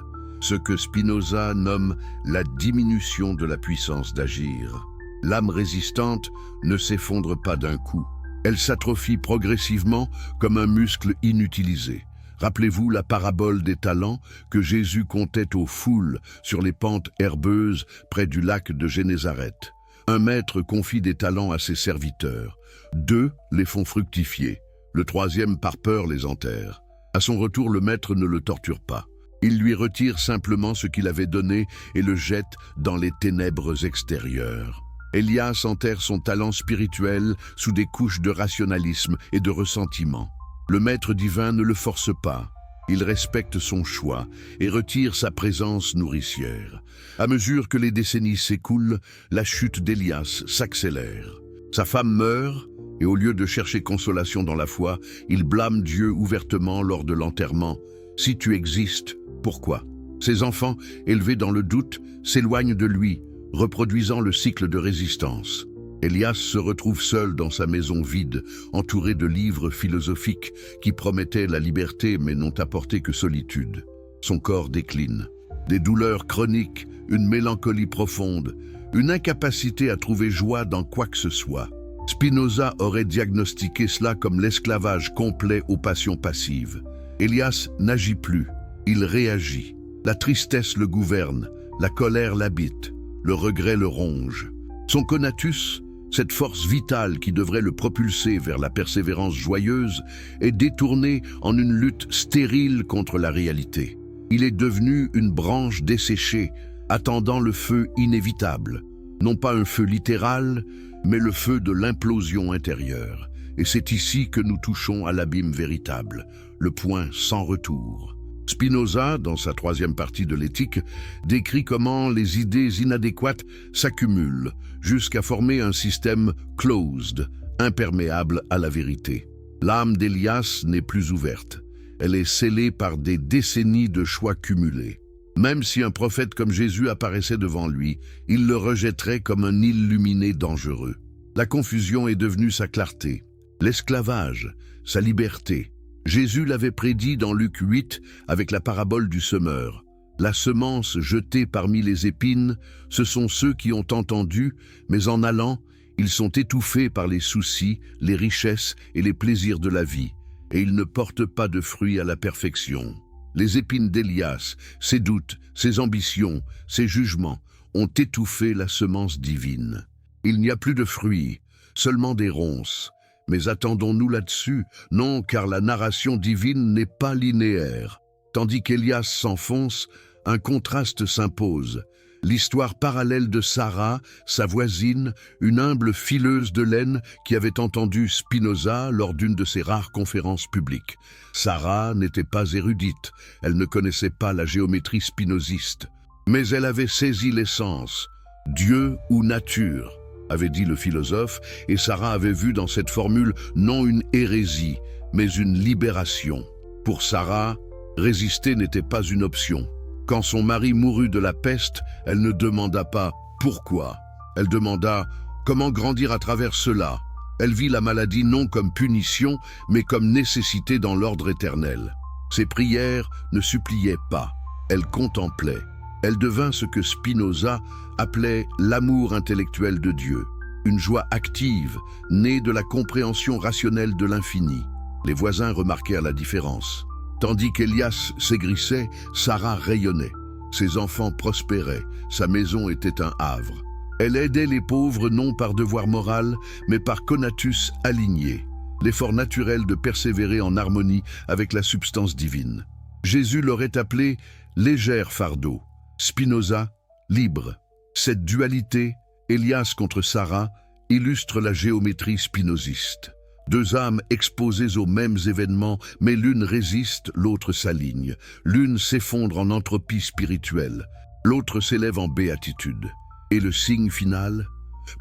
ce que Spinoza nomme la diminution de la puissance d'agir. L'âme résistante ne s'effondre pas d'un coup. Elle s'atrophie progressivement comme un muscle inutilisé. Rappelez-vous la parabole des talents que Jésus contait aux foules sur les pentes herbeuses près du lac de Génézareth. Un maître confie des talents à ses serviteurs. 2 les font fructifier. Le 3e, par peur, les enterre. À son retour, le maître ne le torture pas. Il lui retire simplement ce qu'il avait donné et le jette dans les ténèbres extérieures. Élias enterre son talent spirituel sous des couches de rationalisme et de ressentiment. Le maître divin ne le force pas. Il respecte son choix et retire sa présence nourricière. À mesure que les décennies s'écoulent, la chute d'Élias s'accélère. Sa femme meurt et au lieu de chercher consolation dans la foi, il blâme Dieu ouvertement lors de l'enterrement. « Si tu existes, pourquoi ?» Ses enfants, élevés dans le doute, s'éloignent de lui, reproduisant le cycle de résistance. Élias se retrouve seul dans sa maison vide, entouré de livres philosophiques qui promettaient la liberté mais n'ont apporté que solitude. Son corps décline. Des douleurs chroniques, une mélancolie profonde, une incapacité à trouver joie dans quoi que ce soit. Spinoza aurait diagnostiqué cela comme l'esclavage complet aux passions passives. Élias n'agit plus, il réagit. La tristesse le gouverne, la colère l'habite, le regret le ronge. Son conatus, cette force vitale qui devrait le propulser vers la persévérance joyeuse, est détournée en une lutte stérile contre la réalité. Il est devenu une branche desséchée, attendant le feu inévitable. Non pas un feu littéral, mais le feu de l'implosion intérieure. Et c'est ici que nous touchons à l'abîme véritable, le point sans retour. Spinoza, dans sa 3e partie de l'éthique, décrit comment les idées inadéquates s'accumulent jusqu'à former un système closed, imperméable à la vérité. L'âme d'Élias n'est plus ouverte. Elle est scellée par des décennies de choix cumulés. Même si un prophète comme Jésus apparaissait devant lui, il le rejetterait comme un illuminé dangereux. La confusion est devenue sa clarté, l'esclavage, sa liberté. Jésus l'avait prédit dans Luc 8 avec la parabole du semeur. La semence jetée parmi les épines, ce sont ceux qui ont entendu, mais en allant, ils sont étouffés par les soucis, les richesses et les plaisirs de la vie, et ils ne portent pas de fruits à la perfection. Les épines d'Élias, ses doutes, ses ambitions, ses jugements, ont étouffé la semence divine. Il n'y a plus de fruits, seulement des ronces. Mais attendons-nous là-dessus? Non, car la narration divine n'est pas linéaire. Tandis qu'Élias s'enfonce, un contraste s'impose. L'histoire parallèle de Sarah, sa voisine, une humble fileuse de laine qui avait entendu Spinoza lors d'une de ses rares conférences publiques. Sarah n'était pas érudite, elle ne connaissait pas la géométrie spinoziste. Mais elle avait saisi l'essence, Dieu ou nature, avait dit le philosophe, et Sarah avait vu dans cette formule non une hérésie, mais une libération. Pour Sarah, résister n'était pas une option. Quand son mari mourut de la peste, elle ne demanda pas « pourquoi ?» Elle demanda « comment grandir à travers cela ?» Elle vit la maladie non comme punition, mais comme nécessité dans l'ordre éternel. Ses prières ne suppliaient pas. elle contemplait. Elle devint ce que Spinoza appelait l'amour intellectuel de Dieu, une joie active, née de la compréhension rationnelle de l'infini. Les voisins remarquèrent la différence. Tandis qu'Élias s'aigrissait, Sarah rayonnait. Ses enfants prospéraient, sa maison était un havre. Elle aidait les pauvres non par devoir moral, mais par conatus aligné, l'effort naturel de persévérer en harmonie avec la substance divine. Jésus l'aurait appelé « légère fardeau », Spinoza « libre ». Cette dualité, Élias contre Sarah, illustre la géométrie spinoziste. Deux âmes exposées aux mêmes événements, mais l'une résiste, l'autre s'aligne. L'une s'effondre en entropie spirituelle, l'autre s'élève en béatitude. Et le signe final?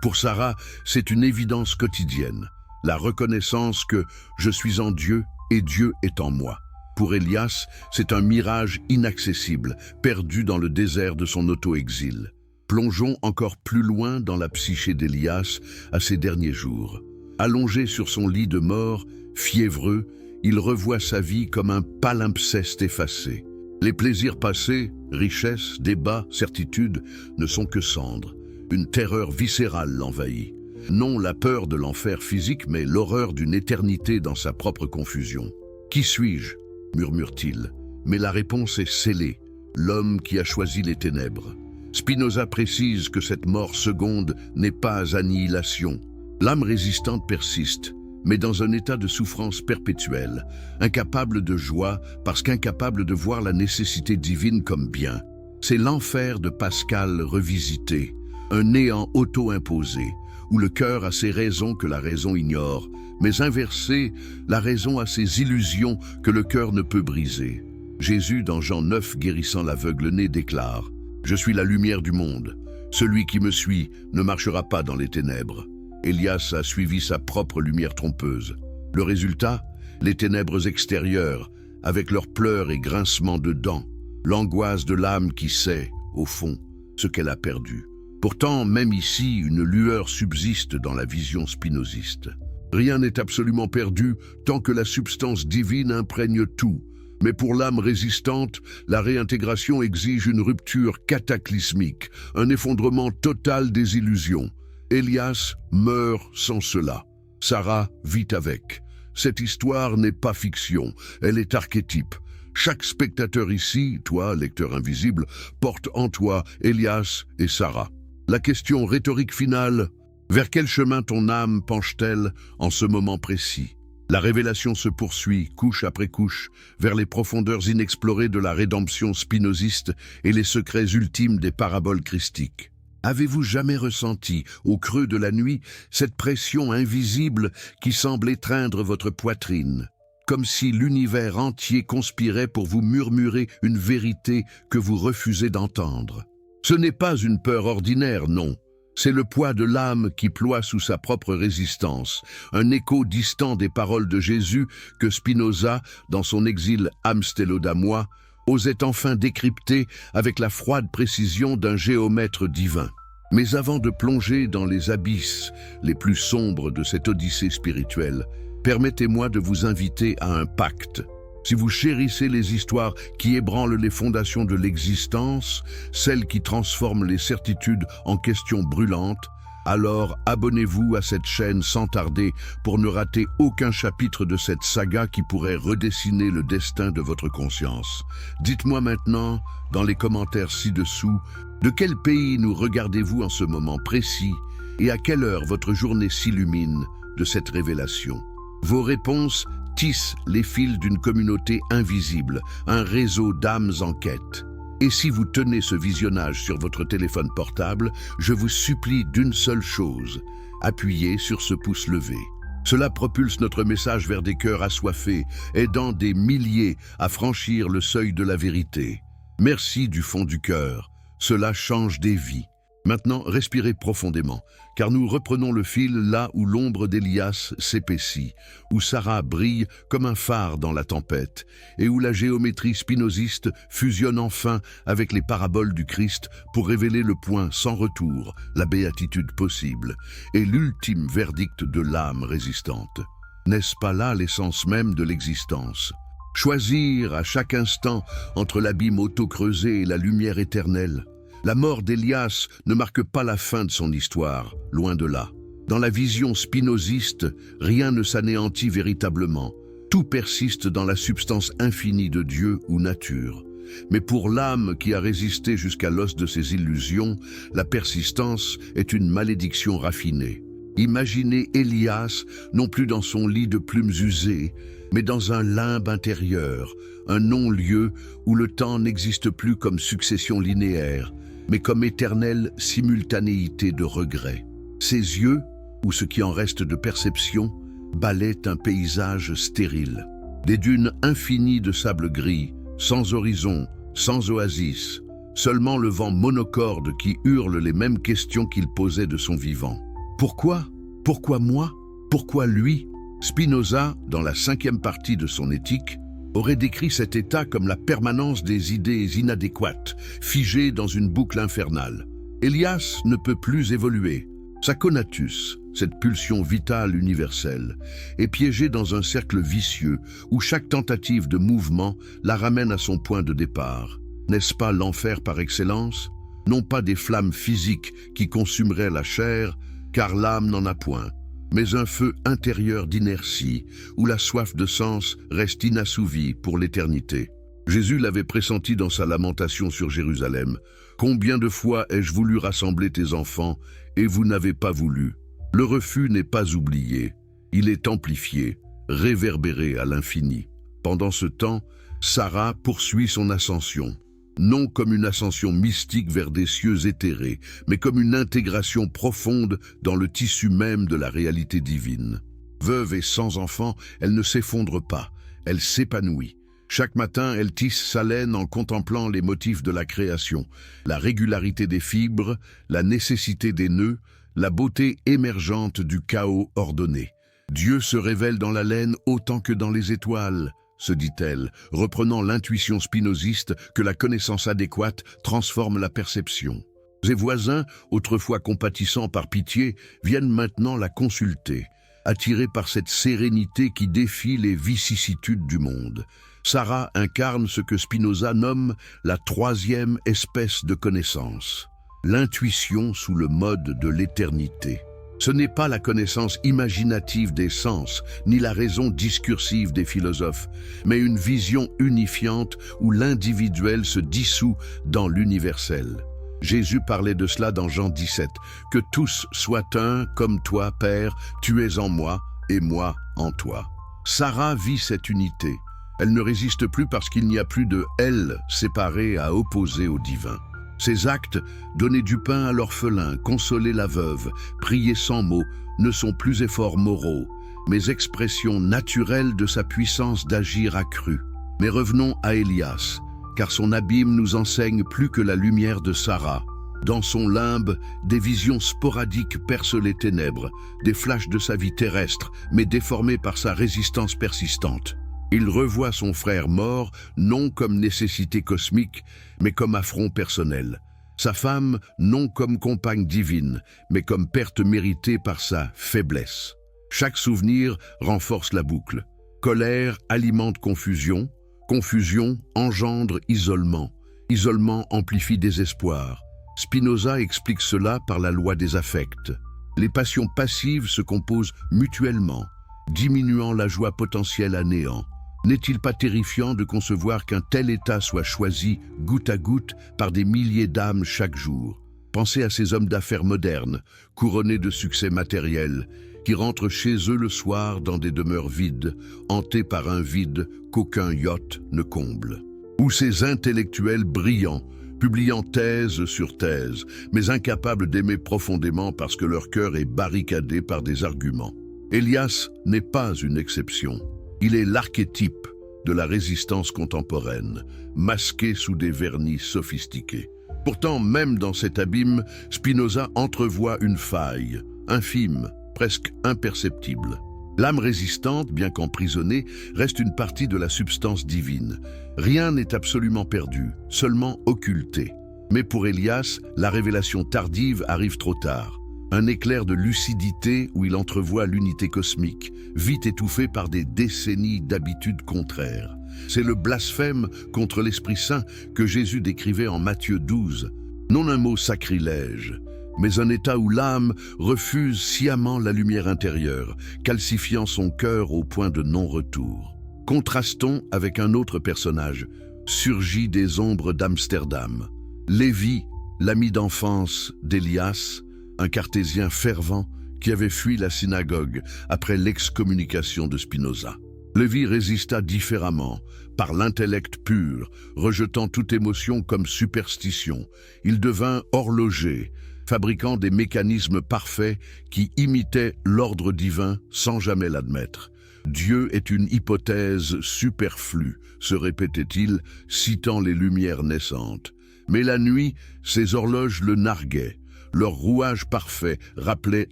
Pour Sarah, c'est une évidence quotidienne, la reconnaissance que je suis en Dieu et Dieu est en moi. Pour Élias, c'est un mirage inaccessible, perdu dans le désert de son auto-exil. Plongeons encore plus loin dans la psyché d'Élias à ses derniers jours. Allongé sur son lit de mort, fiévreux, il revoit sa vie comme un palimpseste effacé. Les plaisirs passés, richesses, débats, certitudes, ne sont que cendres. Une terreur viscérale l'envahit. Non la peur de l'enfer physique, mais l'horreur d'une éternité dans sa propre confusion. « Qui suis-je » murmure-t-il. Mais la réponse est scellée. L'homme qui a choisi les ténèbres. Spinoza précise que cette mort seconde n'est pas annihilation. L'âme résistante persiste, mais dans un état de souffrance perpétuelle, incapable de joie parce qu'incapable de voir la nécessité divine comme bien. C'est l'enfer de Pascal revisité, un néant auto-imposé, où le cœur a ses raisons que la raison ignore, mais inversé, la raison a ses illusions que le cœur ne peut briser. Jésus, dans Jean 9, guérissant l'aveugle-né, déclare « Je suis la lumière du monde. Celui qui me suit ne marchera pas dans les ténèbres. » Élias a suivi sa propre lumière trompeuse. Le résultat? Les ténèbres extérieures, avec leurs pleurs et grincements de dents, l'angoisse de l'âme qui sait, au fond, ce qu'elle a perdu. Pourtant, même ici, une lueur subsiste dans la vision spinoziste. Rien n'est absolument perdu tant que la substance divine imprègne tout. Mais pour l'âme résistante, la réintégration exige une rupture cataclysmique, un effondrement total des illusions. Élias meurt sans cela. Sarah vit avec. Cette histoire n'est pas fiction, elle est archétype. Chaque spectateur ici, toi, lecteur invisible, porte en toi Élias et Sarah. La question rhétorique finale, vers quel chemin ton âme penche-t-elle en ce moment précis? La révélation se poursuit, couche après couche, vers les profondeurs inexplorées de la rédemption spinoziste et les secrets ultimes des paraboles christiques. Avez-vous jamais ressenti, au creux de la nuit, cette pression invisible qui semble étreindre votre poitrine, comme si l'univers entier conspirait pour vous murmurer une vérité que vous refusez d'entendre? Ce n'est pas une peur ordinaire, non. C'est le poids de l'âme qui ploie sous sa propre résistance, un écho distant des paroles de Jésus que Spinoza, dans son exil amstellodamois, osait enfin décrypter avec la froide précision d'un géomètre divin. Mais avant de plonger dans les abysses les plus sombres de cette odyssée spirituelle, permettez-moi de vous inviter à un pacte. Si vous chérissez les histoires qui ébranlent les fondations de l'existence, celles qui transforment les certitudes en questions brûlantes, alors abonnez-vous à cette chaîne sans tarder pour ne rater aucun chapitre de cette saga qui pourrait redessiner le destin de votre conscience. Dites-moi maintenant, dans les commentaires ci-dessous, de quel pays nous regardez-vous en ce moment précis et à quelle heure votre journée s'illumine de cette révélation. Vos réponses tissent les fils d'une communauté invisible, un réseau d'âmes en quête. Et si vous tenez ce visionnage sur votre téléphone portable, je vous supplie d'une seule chose, appuyez sur ce pouce levé. Cela propulse notre message vers des cœurs assoiffés, aidant des milliers à franchir le seuil de la vérité. Merci du fond du cœur, cela change des vies. Maintenant, respirez profondément, car nous reprenons le fil là où l'ombre d'Élias s'épaissit, où Sarah brille comme un phare dans la tempête, et où la géométrie spinoziste fusionne enfin avec les paraboles du Christ pour révéler le point sans retour, la béatitude possible, et l'ultime verdict de l'âme résistante. N'est-ce pas là l'essence même de l'existence? Choisir à chaque instant entre l'abîme auto-creusé et la lumière éternelle. La mort d'Élias ne marque pas la fin de son histoire, loin de là. Dans la vision spinoziste, rien ne s'anéantit véritablement. Tout persiste dans la substance infinie de Dieu ou nature. Mais pour l'âme qui a résisté jusqu'à l'os de ses illusions, la persistance est une malédiction raffinée. Imaginez Élias non plus dans son lit de plumes usées, mais dans un limbe intérieur, un non-lieu où le temps n'existe plus comme succession linéaire, mais comme éternelle simultanéité de regrets. Ses yeux, ou ce qui en reste de perception, balaient un paysage stérile. Des dunes infinies de sable gris, sans horizon, sans oasis, seulement le vent monocorde qui hurle les mêmes questions qu'il posait de son vivant. Pourquoi? Pourquoi moi? Pourquoi lui? Spinoza, dans la 5e partie de son Éthique, aurait décrit cet état comme la permanence des idées inadéquates, figées dans une boucle infernale. Élias ne peut plus évoluer. Sa conatus, cette pulsion vitale universelle, est piégée dans un cercle vicieux où chaque tentative de mouvement la ramène à son point de départ. N'est-ce pas l'enfer par excellence? Non pas des flammes physiques qui consumeraient la chair, car l'âme n'en a point, mais un feu intérieur d'inertie, où la soif de sens reste inassouvie pour l'éternité. Jésus l'avait pressenti dans sa lamentation sur Jérusalem. « Combien de fois ai-je voulu rassembler tes enfants, et vous n'avez pas voulu ?» Le refus n'est pas oublié, il est amplifié, réverbéré à l'infini. Pendant ce temps, Sarah poursuit son ascension, non comme une ascension mystique vers des cieux éthérés, mais comme une intégration profonde dans le tissu même de la réalité divine. Veuve et sans enfant, elle ne s'effondre pas, elle s'épanouit. Chaque matin, elle tisse sa laine en contemplant les motifs de la création, la régularité des fibres, la nécessité des nœuds, la beauté émergente du chaos ordonné. Dieu se révèle dans la laine autant que dans les étoiles, se dit-elle, reprenant l'intuition spinoziste que la connaissance adéquate transforme la perception. Ses voisins, autrefois compatissants par pitié, viennent maintenant la consulter, attirés par cette sérénité qui défie les vicissitudes du monde. Sarah incarne ce que Spinoza nomme la 3e espèce de connaissance, l'intuition sous le mode de l'éternité. Ce n'est pas la connaissance imaginative des sens, ni la raison discursive des philosophes, mais une vision unifiante où l'individuel se dissout dans l'universel. Jésus parlait de cela dans Jean 17, « Que tous soient un, comme toi, Père, tu es en moi, et moi en toi. » Sarah vit cette unité. Elle ne résiste plus parce qu'il n'y a plus de « elle » séparée à opposer au divin. Ses actes, donner du pain à l'orphelin, consoler la veuve, prier sans mots, ne sont plus efforts moraux, mais expressions naturelles de sa puissance d'agir accrue. Mais revenons à Élias, car son abîme nous enseigne plus que la lumière de Sarah. Dans son limbe, des visions sporadiques percent les ténèbres, des flashs de sa vie terrestre, mais déformés par sa résistance persistante. Il revoit son frère mort, non comme nécessité cosmique, mais comme affront personnel. Sa femme, non comme compagne divine, mais comme perte méritée par sa faiblesse. Chaque souvenir renforce la boucle. Colère alimente confusion, confusion engendre isolement, isolement amplifie désespoir. Spinoza explique cela par la loi des affects. Les passions passives se composent mutuellement, diminuant la joie potentielle à néant. N'est-il pas terrifiant de concevoir qu'un tel état soit choisi goutte à goutte par des milliers d'âmes chaque jour? Pensez à ces hommes d'affaires modernes, couronnés de succès matériels, qui rentrent chez eux le soir dans des demeures vides, hantés par un vide qu'aucun yacht ne comble. Ou ces intellectuels brillants, publiant thèse sur thèse, mais incapables d'aimer profondément parce que leur cœur est barricadé par des arguments. Élias n'est pas une exception. Il est l'archétype de la résistance contemporaine, masqué sous des vernis sophistiqués. Pourtant, même dans cet abîme, Spinoza entrevoit une faille, infime, presque imperceptible. L'âme résistante, bien qu'emprisonnée, reste une partie de la substance divine. Rien n'est absolument perdu, seulement occulté. Mais pour Élias, la révélation tardive arrive trop tard. Un éclair de lucidité où il entrevoit l'unité cosmique, vite étouffé par des décennies d'habitudes contraires. C'est le blasphème contre l'Esprit Saint que Jésus décrivait en Matthieu 12. Non un mot sacrilège, mais un état où l'âme refuse sciemment la lumière intérieure, calcifiant son cœur au point de non-retour. Contrastons avec un autre personnage, surgi des ombres d'Amsterdam. Lévi, l'ami d'enfance d'Elias, un cartésien fervent qui avait fui la synagogue après l'excommunication de Spinoza. Lévi résista différemment, par l'intellect pur, rejetant toute émotion comme superstition. Il devint horloger, fabriquant des mécanismes parfaits qui imitaient l'ordre divin sans jamais l'admettre. Dieu est une hypothèse superflue, se répétait-il, citant les lumières naissantes. Mais la nuit, ses horloges le narguaient. Leur rouage parfait rappelait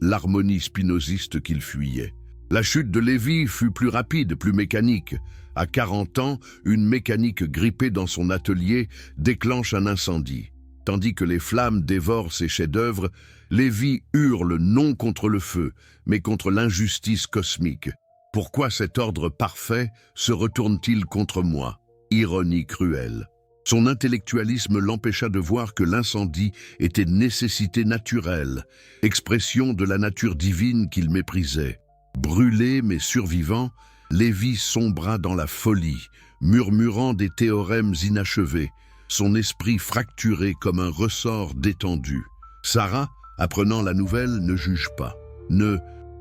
l'harmonie spinoziste qu'il fuyait. La chute de Lévi fut plus rapide, plus mécanique. À 40 ans, une mécanique grippée dans son atelier déclenche un incendie. Tandis que les flammes dévorent ses chefs-d'œuvre, Lévi hurle non contre le feu, mais contre l'injustice cosmique. Pourquoi cet ordre parfait se retourne-t-il contre moi? Ironie cruelle. Son intellectualisme l'empêcha de voir que l'incendie était nécessité naturelle, expression de la nature divine qu'il méprisait. Brûlé mais survivant, Lévi sombra dans la folie, murmurant des théorèmes inachevés, son esprit fracturé comme un ressort détendu. Sarah, apprenant la nouvelle, ne juge pas.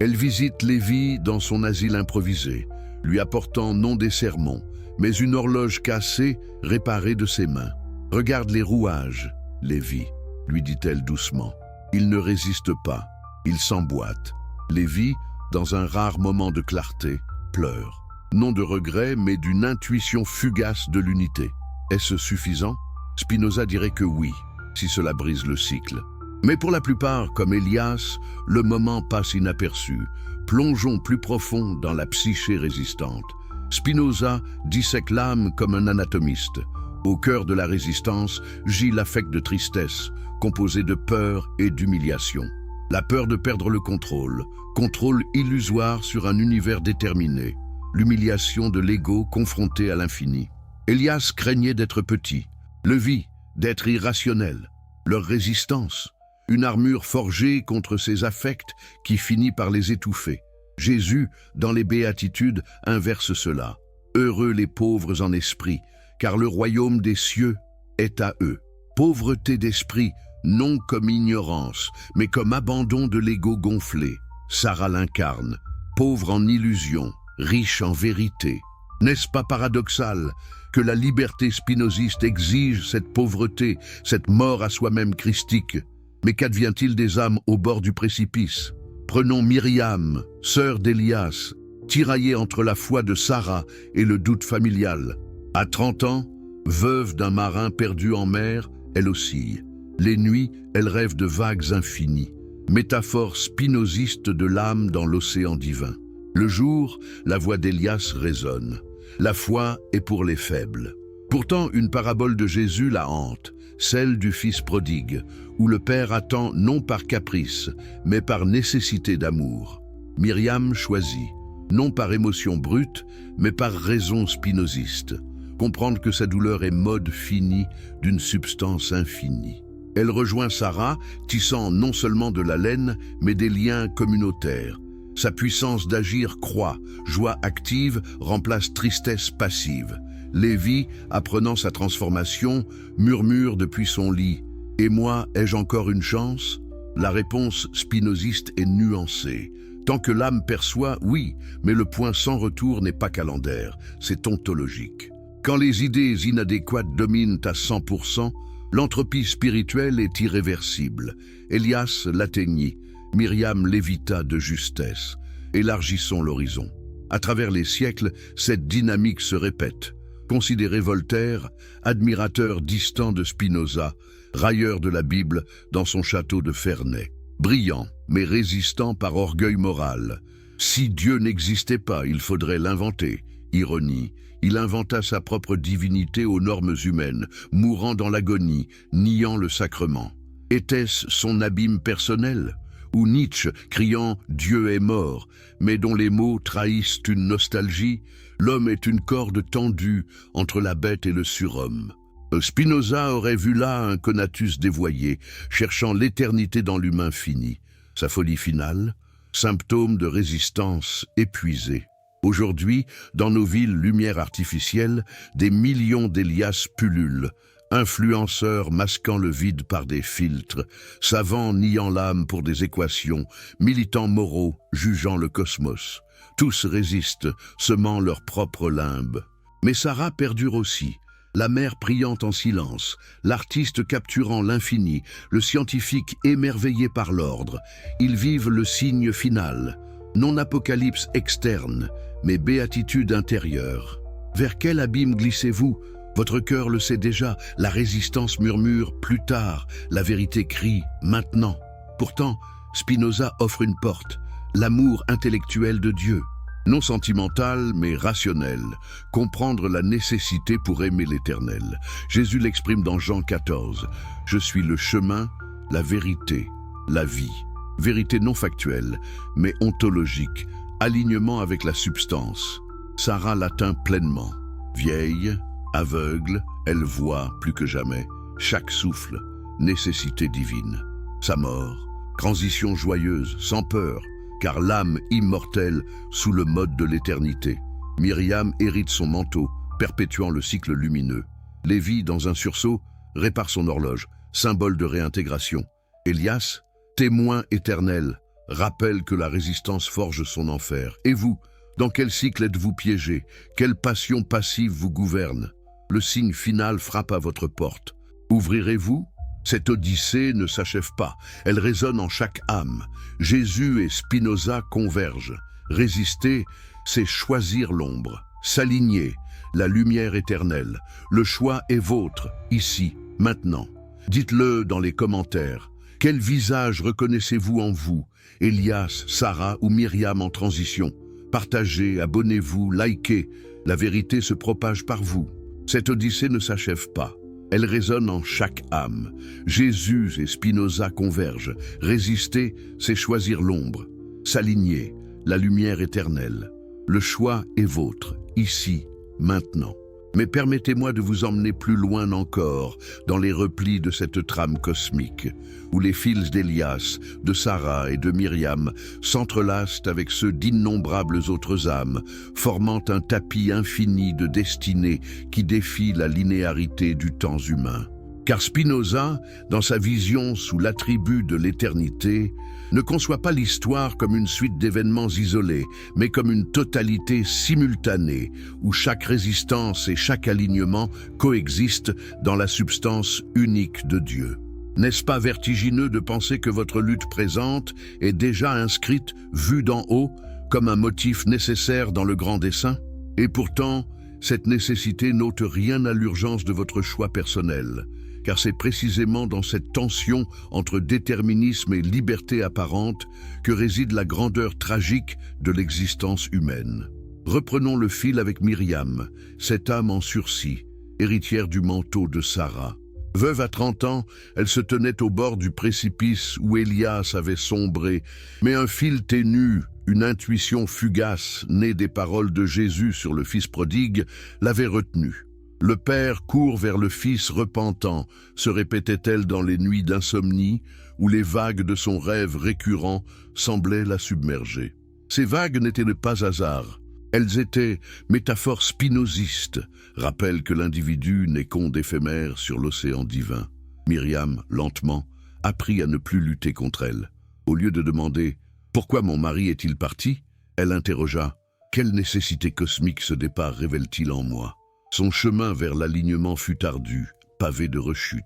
Elle visite Lévi dans son asile improvisé, lui apportant non des sermons, mais une horloge cassée réparée de ses mains. « Regarde les rouages, Lévi, » lui dit-elle doucement. Il ne résiste pas, il s'emboîte. Lévi, dans un rare moment de clarté, pleure. Non de regret, mais d'une intuition fugace de l'unité. Est-ce suffisant? Spinoza dirait que oui, si cela brise le cycle. Mais pour la plupart, comme Elias, le moment passe inaperçu. Plongeons plus profond dans la psyché résistante. Spinoza dissèque l'âme comme un anatomiste. Au cœur de la résistance gît l'affect de tristesse, composé de peur et d'humiliation. La peur de perdre le contrôle illusoire sur un univers déterminé. L'humiliation de l'ego confronté à l'infini. Elias craignait d'être petit, Lévi d'être irrationnel. Leur résistance, une armure forgée contre ces affects qui finit par les étouffer. Jésus, dans les béatitudes, inverse cela. Heureux les pauvres en esprit, car le royaume des cieux est à eux. Pauvreté d'esprit, non comme ignorance, mais comme abandon de l'ego gonflé. Sarah l'incarne, pauvre en illusion, riche en vérité. N'est-ce pas paradoxal que la liberté spinoziste exige cette pauvreté, cette mort à soi-même christique? Mais qu'advient-il des âmes au bord du précipice? Prenons Myriam, sœur d'Elias, tiraillée entre la foi de Sarah et le doute familial. À 30 ans, veuve d'un marin perdu en mer, elle oscille. Les nuits, elle rêve de vagues infinies, métaphore spinoziste de l'âme dans l'océan divin. Le jour, la voix d'Elias résonne. La foi est pour les faibles. Pourtant, une parabole de Jésus la hante, celle du fils prodigue, où le père attend non par caprice, mais par nécessité d'amour. Myriam choisit, non par émotion brute, mais par raison spinoziste. Comprendre que sa douleur est mode fini d'une substance infinie. Elle rejoint Sarah, tissant non seulement de la laine, mais des liens communautaires. Sa puissance d'agir croît, joie active remplace tristesse passive. Lévi, apprenant sa transformation, murmure depuis son lit « Et moi, ai-je encore une chance ?» La réponse spinoziste est nuancée. Tant que l'âme perçoit, oui, mais le point sans retour n'est pas calendaire, c'est ontologique. Quand les idées inadéquates dominent à 100%, l'entropie spirituelle est irréversible. Elias l'atteignit, Myriam l'évita de justesse. Élargissons l'horizon. À travers les siècles, cette dynamique se répète. Considérez Voltaire, admirateur distant de Spinoza, railleur de la Bible dans son château de Ferney. Brillant, mais résistant par orgueil moral. Si Dieu n'existait pas, il faudrait l'inventer. Ironie, il inventa sa propre divinité aux normes humaines, mourant dans l'agonie, niant le sacrement. Était-ce son abîme personnel ? Ou Nietzsche, criant « Dieu est mort », mais dont les mots trahissent une nostalgie, L'homme est une corde tendue entre la bête et le surhomme. Spinoza aurait vu là un conatus dévoyé, cherchant l'éternité dans l'humain fini. Sa folie finale, symptôme de résistance épuisée. Aujourd'hui, dans nos villes lumière artificielle, des millions d'Élias pullulent, influenceurs masquant le vide par des filtres, savants niant l'âme pour des équations, militants moraux jugeant le cosmos. Tous résistent, semant leur propre limbe. Mais Sarah perdure aussi. La mère priant en silence, l'artiste capturant l'infini, le scientifique émerveillé par l'ordre. Ils vivent le signe final, non apocalypse externe, mais béatitude intérieure. Vers quel abîme glissez-vous? Votre cœur le sait déjà, la résistance murmure plus tard, la vérité crie maintenant. Pourtant, Spinoza offre une porte, l'amour intellectuel de Dieu. Non sentimental, mais rationnel, comprendre la nécessité pour aimer l'Éternel. Jésus l'exprime dans Jean 14. « Je suis le chemin, la vérité, la vie. » Vérité non factuelle, mais ontologique, alignement avec la substance. Sarah l'atteint pleinement. Vieille, aveugle, elle voit plus que jamais. Chaque souffle, nécessité divine. Sa mort, transition joyeuse, sans peur, car l'âme immortelle sous le mode de l'éternité. Myriam hérite son manteau, perpétuant le cycle lumineux. Lévi, dans un sursaut, répare son horloge, symbole de réintégration. Élias, témoin éternel, rappelle que la résistance forge son enfer. Et vous, dans quel cycle êtes-vous piégé? Quelle passion passive vous gouverne? Le signe final frappe à votre porte. Ouvrirez-vous? Cette odyssée ne s'achève pas, elle résonne en chaque âme. Jésus et Spinoza convergent. Résister, c'est choisir l'ombre. S'aligner, la lumière éternelle. Le choix est vôtre, ici, maintenant. Dites-le dans les commentaires. Quel visage reconnaissez-vous en vous? Élias, Sarah ou Myriam en transition? Partagez, abonnez-vous, likez. La vérité se propage par vous. Cette odyssée ne s'achève pas. Elle résonne en chaque âme. Jésus et Spinoza convergent. Résister, c'est choisir l'ombre. S'aligner, la lumière éternelle. Le choix est vôtre, ici, maintenant. Mais permettez-moi de vous emmener plus loin encore, dans les replis de cette trame cosmique, où les fils d'Élias, de Sarah et de Myriam s'entrelacent avec ceux d'innombrables autres âmes, formant un tapis infini de destinées qui défie la linéarité du temps humain. Car Spinoza, dans sa vision sous l'attribut de l'éternité, ne conçoit pas l'histoire comme une suite d'événements isolés, mais comme une totalité simultanée, où chaque résistance et chaque alignement coexistent dans la substance unique de Dieu. N'est-ce pas vertigineux de penser que votre lutte présente est déjà inscrite, vue d'en haut, comme un motif nécessaire dans le grand dessein? Et pourtant, cette nécessité n'ôte rien à l'urgence de votre choix personnel, car c'est précisément dans cette tension entre déterminisme et liberté apparente que réside la grandeur tragique de l'existence humaine. Reprenons le fil avec Myriam, cette âme en sursis, héritière du manteau de Sarah. Veuve à 30 ans, elle se tenait au bord du précipice où Élias avait sombré, mais un fil ténu, une intuition fugace, née des paroles de Jésus sur le Fils prodigue, l'avait retenue. Le Père court vers le Fils repentant, se répétait-elle dans les nuits d'insomnie, où les vagues de son rêve récurrent semblaient la submerger. Ces vagues n'étaient pas hasard. Elles étaient métaphores spinozistes, rappellent que l'individu n'est qu'onde éphémère sur l'océan divin. Myriam, lentement, apprit à ne plus lutter contre elle. Au lieu de demander « Pourquoi mon mari est-il parti ?», elle interrogea « Quelle nécessité cosmique ce départ révèle-t-il en moi ?» Son chemin vers l'alignement fut ardu, pavé de rechutes.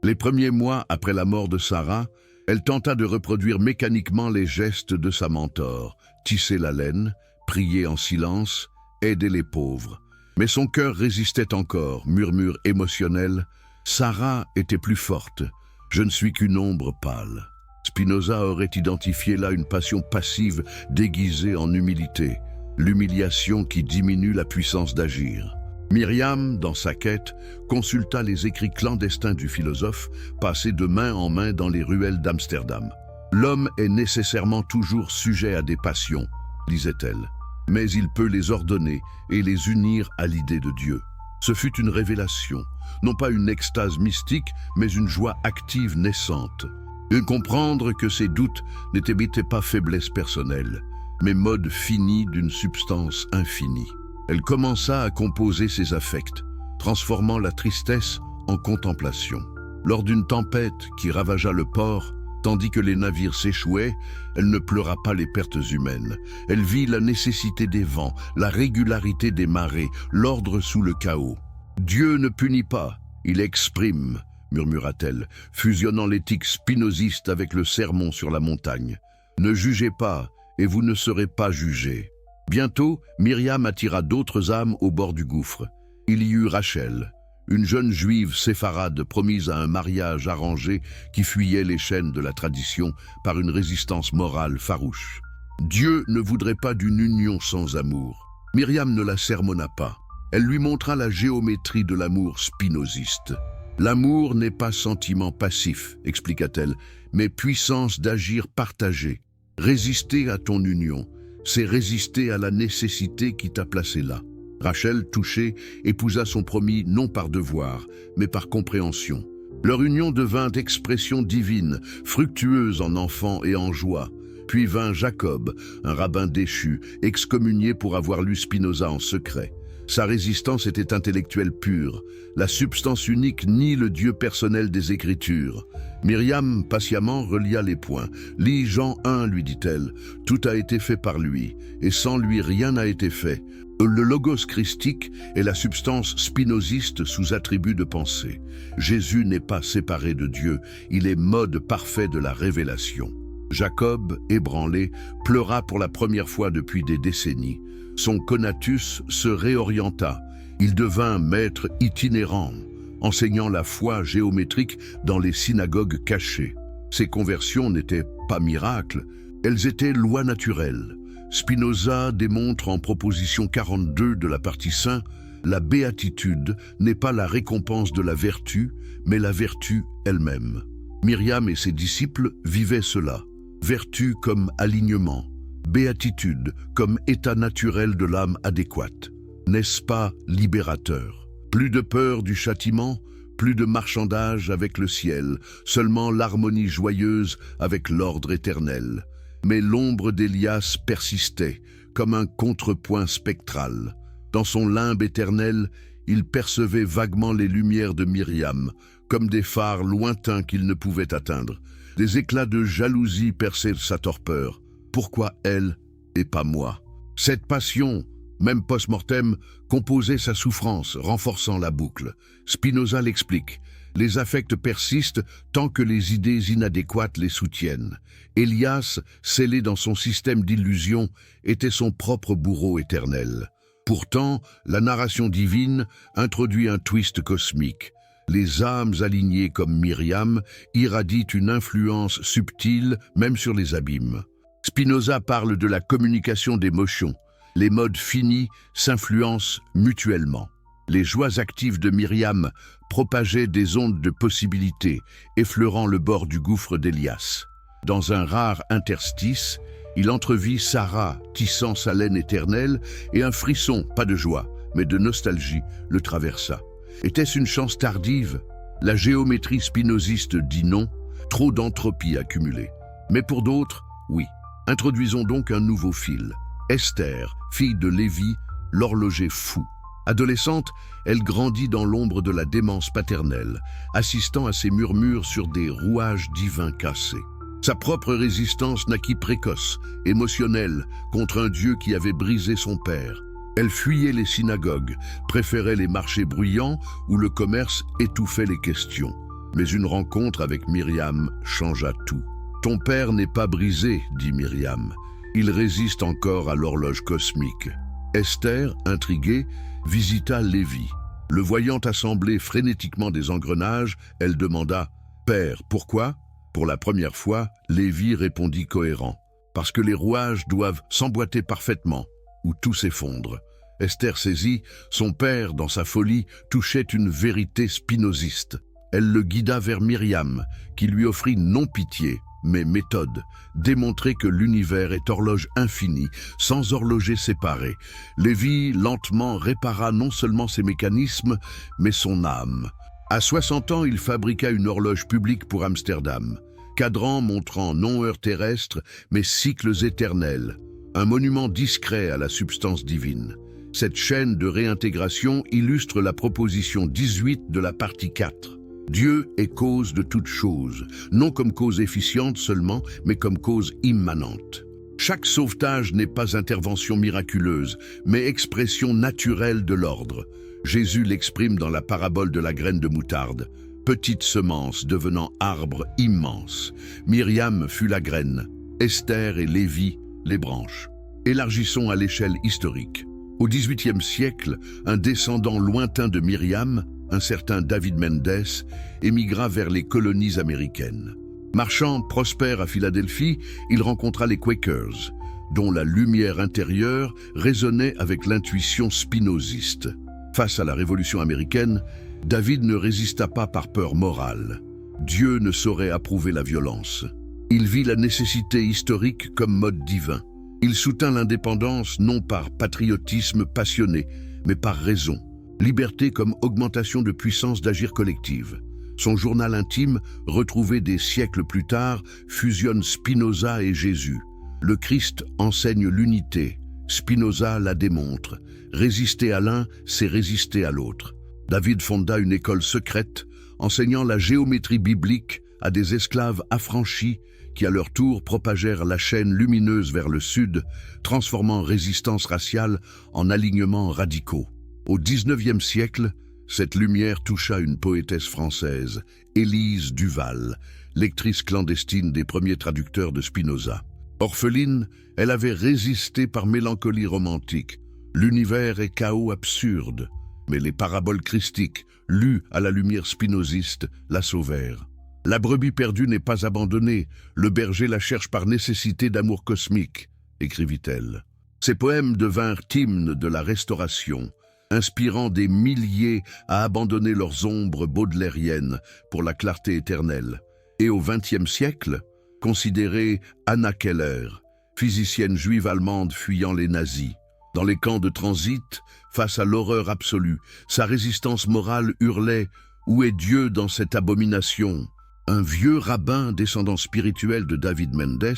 Les premiers mois après la mort de Sarah, elle tenta de reproduire mécaniquement les gestes de sa mentor, tisser la laine, prier en silence, aider les pauvres. Mais son cœur résistait encore, murmure émotionnel. Sarah était plus forte. Je ne suis qu'une ombre pâle. Spinoza aurait identifié là une passion passive déguisée en humilité, l'humiliation qui diminue la puissance d'agir. Myriam, dans sa quête, consulta les écrits clandestins du philosophe, passés de main en main dans les ruelles d'Amsterdam. « L'homme est nécessairement toujours sujet à des passions », lisait-elle. mais il peut les ordonner et les unir à l'idée de Dieu. Ce fut une révélation, non pas une extase mystique, mais une joie active naissante. De comprendre que ses doutes n'étaient pas faiblesse personnelle, mais mode fini d'une substance infinie. Elle commença à composer ses affects, transformant la tristesse en contemplation. Lors d'une tempête qui ravagea le port, tandis que les navires s'échouaient, elle ne pleura pas les pertes humaines. Elle vit la nécessité des vents, la régularité des marées, l'ordre sous le chaos. « Dieu ne punit pas, il exprime », murmura-t-elle, fusionnant l'éthique spinoziste avec le sermon sur la montagne. « Ne jugez pas, et vous ne serez pas jugés. » Bientôt, Myriam attira d'autres âmes au bord du gouffre. Il y eut Rachel, une jeune juive séfarade promise à un mariage arrangé qui fuyait les chaînes de la tradition par une résistance morale farouche. Dieu ne voudrait pas d'une union sans amour. Myriam ne la sermonna pas. Elle lui montra la géométrie de l'amour spinoziste. L'amour n'est pas sentiment passif, expliqua-t-elle, mais puissance d'agir partagée. Résister à ton union, c'est résister à la nécessité qui t'a placé là. Rachel, touchée, épousa son promis non par devoir, mais par compréhension. Leur union devint expression divine, fructueuse en enfants et en joie. Puis vint Jacob, un rabbin déchu, excommunié pour avoir lu Spinoza en secret. Sa résistance était intellectuelle pure. La substance unique nie le Dieu personnel des Écritures. Myriam, patiemment, relia les points. « Lis Jean 1, lui dit-elle. Tout a été fait par lui, et sans lui rien n'a été fait. Le logos christique est la substance spinoziste sous attribut de pensée. Jésus n'est pas séparé de Dieu, il est mode parfait de la révélation. » Jacob, ébranlé, pleura pour la première fois depuis des décennies. Son conatus se réorienta. Il devint maître itinérant, enseignant la foi géométrique dans les synagogues cachées. Ces conversions n'étaient pas miracles, elles étaient lois naturelles. Spinoza démontre en proposition 42 de la partie 5, la béatitude n'est pas la récompense de la vertu, mais la vertu elle-même. Myriam et ses disciples vivaient cela. Vertu comme alignement, béatitude comme état naturel de l'âme adéquate. N'est-ce pas libérateur? Plus de peur du châtiment, plus de marchandage avec le ciel, seulement l'harmonie joyeuse avec l'ordre éternel. Mais l'ombre d'Élias persistait, comme un contrepoint spectral. Dans son limbe éternel, il percevait vaguement les lumières de Myriam, comme des phares lointains qu'il ne pouvait atteindre. Des éclats de jalousie perçaient sa torpeur. Pourquoi elle et pas moi? Cette passion, même post-mortem, composait sa souffrance, renforçant la boucle. Spinoza l'explique. Les affects persistent tant que les idées inadéquates les soutiennent. Élias, scellé dans son système d'illusions, était son propre bourreau éternel. Pourtant, la narration divine introduit un twist cosmique. Les âmes alignées comme Myriam irradient une influence subtile même sur les abîmes. Spinoza parle de la communication d'émotions. Les modes finis s'influencent mutuellement. Les joies actives de Myriam propageaient des ondes de possibilités, effleurant le bord du gouffre d'Élias. Dans un rare interstice, il entrevit Sarah tissant sa laine éternelle et un frisson, pas de joie, mais de nostalgie, le traversa. Était-ce une chance tardive? La géométrie spinoziste dit non, trop d'entropie accumulée. Mais pour d'autres, oui. Introduisons donc un nouveau fil. Esther, fille de Lévi, l'horloger fou. Adolescente, elle grandit dans l'ombre de la démence paternelle, assistant à ses murmures sur des rouages divins cassés. Sa propre résistance naquit précoce, émotionnelle, contre un Dieu qui avait brisé son père. Elle fuyait les synagogues, préférait les marchés bruyants où le commerce étouffait les questions. Mais une rencontre avec Myriam changea tout. « Ton père n'est pas brisé, dit Myriam. Il résiste encore à l'horloge cosmique. » Esther, intriguée, visita Lévi. Le voyant assembler frénétiquement des engrenages, elle demanda « Père, pourquoi ?» Pour la première fois, Lévi répondit cohérent. « Parce que les rouages doivent s'emboîter parfaitement, ou tout s'effondre. » Esther saisit, son père, dans sa folie, touchait une vérité spinoziste. Elle le guida vers Myriam, qui lui offrit non pitié, mais méthode, démontrer que l'univers est horloge infinie, sans horloger séparé. Lévy lentement répara non seulement ses mécanismes, mais son âme. À 60 ans, il fabriqua une horloge publique pour Amsterdam. Cadran montrant non heures terrestres, mais cycles éternels. Un monument discret à la substance divine. Cette chaîne de réintégration illustre la proposition 18 de la partie 4. Dieu est cause de toutes choses, non comme cause efficiente seulement, mais comme cause immanente. Chaque sauvetage n'est pas intervention miraculeuse, mais expression naturelle de l'ordre. Jésus l'exprime dans la parabole de la graine de moutarde. Petite semence devenant arbre immense. Myriam fut la graine, Esther et Lévi les branches. Élargissons à l'échelle historique. Au XVIIIe siècle, un descendant lointain de Myriam, un certain David Mendes, émigra vers les colonies américaines. Marchand prospère à Philadelphie, il rencontra les Quakers, dont la lumière intérieure résonnait avec l'intuition spinoziste. Face à la Révolution américaine, David ne résista pas par peur morale. Dieu ne saurait approuver la violence. Il vit la nécessité historique comme mode divin. Il soutint l'indépendance non par patriotisme passionné, mais par raison. Liberté comme augmentation de puissance d'agir collective. Son journal intime, retrouvé des siècles plus tard, fusionne Spinoza et Jésus. Le Christ enseigne l'unité, Spinoza la démontre. Résister à l'un, c'est résister à l'autre. David fonda une école secrète, enseignant la géométrie biblique à des esclaves affranchis qui à leur tour propagèrent la chaîne lumineuse vers le sud, transformant résistance raciale en alignements radicaux. Au XIXe siècle, cette lumière toucha une poétesse française, Élise Duval, lectrice clandestine des premiers traducteurs de Spinoza. Orpheline, elle avait résisté par mélancolie romantique. L'univers est chaos absurde, mais les paraboles christiques, lues à la lumière spinoziste, la sauvèrent. La brebis perdue n'est pas abandonnée, le berger la cherche par nécessité d'amour cosmique, écrivit-elle. Ces poèmes devinrent hymnes de la Restauration, inspirant des milliers à abandonner leurs ombres baudelairiennes pour la clarté éternelle. Et au XXe siècle, considérée Anna Keller, physicienne juive allemande fuyant les nazis. Dans les camps de transit, face à l'horreur absolue, sa résistance morale hurlait « Où est Dieu dans cette abomination ?» Un vieux rabbin, descendant spirituel de David Mendes,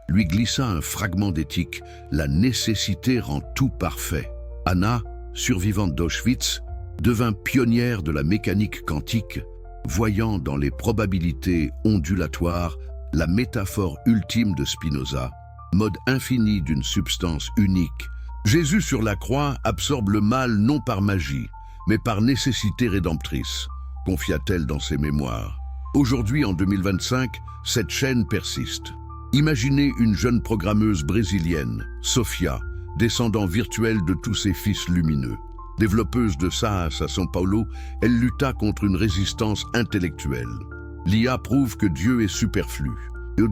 lui glissa un fragment d'éthique « La nécessité rend tout parfait ». Anna, survivante d'Auschwitz, devint pionnière de la mécanique quantique, voyant dans les probabilités ondulatoires la métaphore ultime de Spinoza, mode infini d'une substance unique. Jésus sur la croix absorbe le mal non par magie, mais par nécessité rédemptrice, confia-t-elle dans ses mémoires. Aujourd'hui, en 2025, cette chaîne persiste. Imaginez une jeune programmeuse brésilienne, Sofia, descendant virtuel de tous ses fils lumineux. Développeuse de SaaS à São Paulo, elle lutta contre une résistance intellectuelle. L'IA prouve que Dieu est superflu.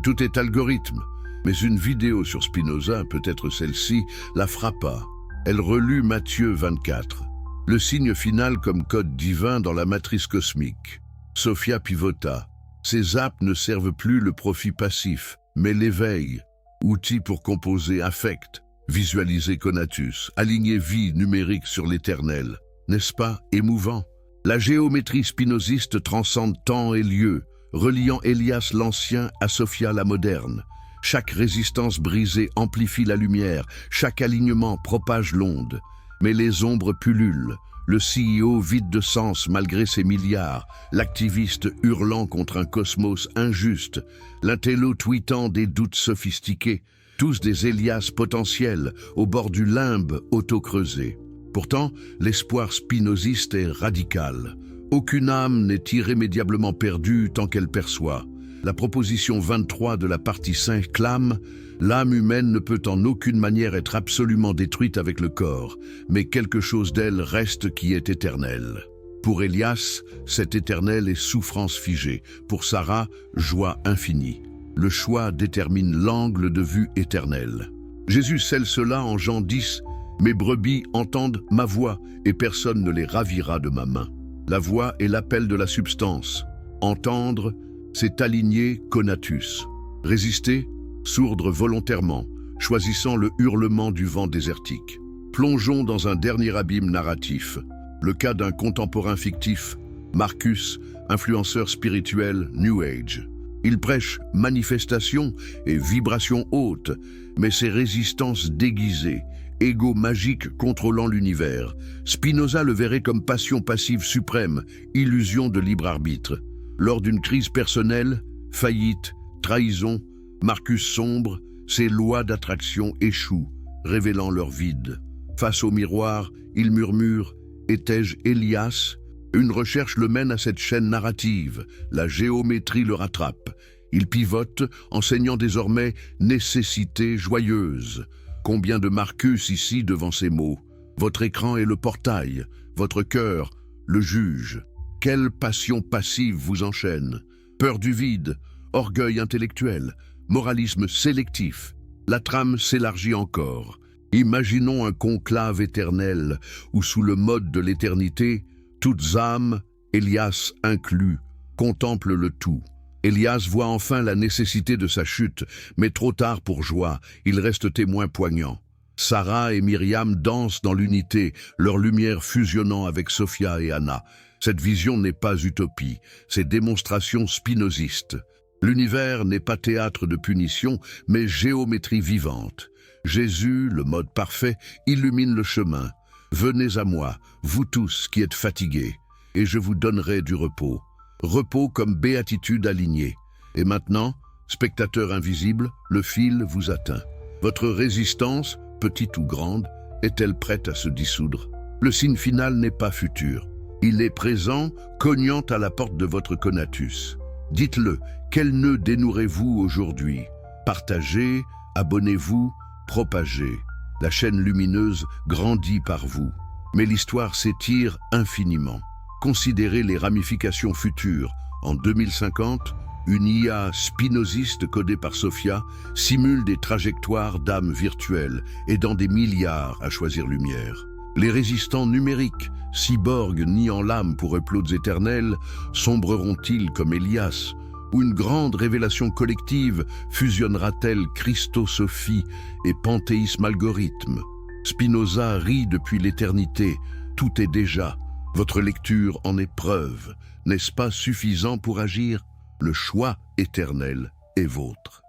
Tout est algorithme. Mais une vidéo sur Spinoza, peut-être celle-ci, la frappa. Elle relut Matthieu 24. Le signe final comme code divin dans la matrice cosmique. Sophia pivota. Ces apps ne servent plus le profit passif, mais l'éveil. Outil pour composer affect, visualiser conatus, aligner vie numérique sur l'éternel. N'est-ce pas émouvant? La géométrie spinoziste transcende temps et lieu, reliant Elias l'ancien à Sophia la moderne. Chaque résistance brisée amplifie la lumière, chaque alignement propage l'onde. Mais les ombres pullulent, le CEO vide de sens malgré ses milliards, l'activiste hurlant contre un cosmos injuste, l'intello tweetant des doutes sophistiqués, tous des Elias potentiels au bord du limbe auto-creusé. Pourtant, l'espoir spinoziste est radical. Aucune âme n'est irrémédiablement perdue tant qu'elle perçoit. La proposition 23 de la partie 5 clame « L'âme humaine ne peut en aucune manière être absolument détruite avec le corps, mais quelque chose d'elle reste qui est éternel. » Pour Elias, cet éternel est souffrance figée. Pour Sarah, joie infinie. Le choix détermine l'angle de vue éternel. Jésus scelle cela en Jean 10 « Mes brebis entendent ma voix, et personne ne les ravira de ma main. » La voix est l'appel de la substance. Entendre, c'est aligner conatus. Résister, sourdre volontairement, choisissant le hurlement du vent désertique. Plongeons dans un dernier abîme narratif, le cas d'un contemporain fictif, Marcus, influenceur spirituel New Age. Il prêche manifestation et vibration haute, mais ses résistances déguisées, ego magique contrôlant l'univers. Spinoza le verrait comme passion passive suprême, illusion de libre arbitre. Lors d'une crise personnelle, faillite, trahison, Marcus sombre, ses lois d'attraction échouent, révélant leur vide. Face au miroir, il murmure « Étais-je Elias ?» Une recherche le mène à cette chaîne narrative. La géométrie le rattrape. Il pivote, enseignant désormais « nécessité joyeuse ». Combien de Marcus ici devant ces mots? Votre écran est le portail, votre cœur, le juge. Quelle passion passive vous enchaîne? Peur du vide, orgueil intellectuel, moralisme sélectif. La trame s'élargit encore. Imaginons un conclave éternel où, sous le mode de l'éternité, toutes âmes, Elias inclus, contemplent le tout. Elias voit enfin la nécessité de sa chute, mais trop tard pour joie, il reste témoin poignant. Sarah et Myriam dansent dans l'unité, leur lumière fusionnant avec Sophia et Anna. Cette vision n'est pas utopie, c'est démonstration spinoziste. L'univers n'est pas théâtre de punition, mais géométrie vivante. Jésus, le mode parfait, illumine le chemin. Venez à moi, vous tous qui êtes fatigués, et je vous donnerai du repos. Repos comme béatitude alignée. Et maintenant, spectateur invisible, le fil vous atteint. Votre résistance, petite ou grande, est-elle prête à se dissoudre? Le signe final n'est pas futur. Il est présent, cognant à la porte de votre conatus. Dites-le, quel nœud dénouerez-vous aujourd'hui? Partagez, abonnez-vous, propagez. La chaîne lumineuse grandit par vous. Mais l'histoire s'étire infiniment. Considérez les ramifications futures. En 2050, une IA spinoziste codée par Sophia simule des trajectoires d'âmes virtuelles, aidant des milliards à choisir lumière. Les résistants numériques, cyborgs niant l'âme pour uploads éternels, sombreront-ils comme Elias? Ou une grande révélation collective fusionnera-t-elle Christosophie et panthéisme algorithme? Spinoza rit depuis l'éternité, tout est déjà. Votre lecture en est preuve. N'est-ce pas suffisant pour agir? Le choix éternel est vôtre.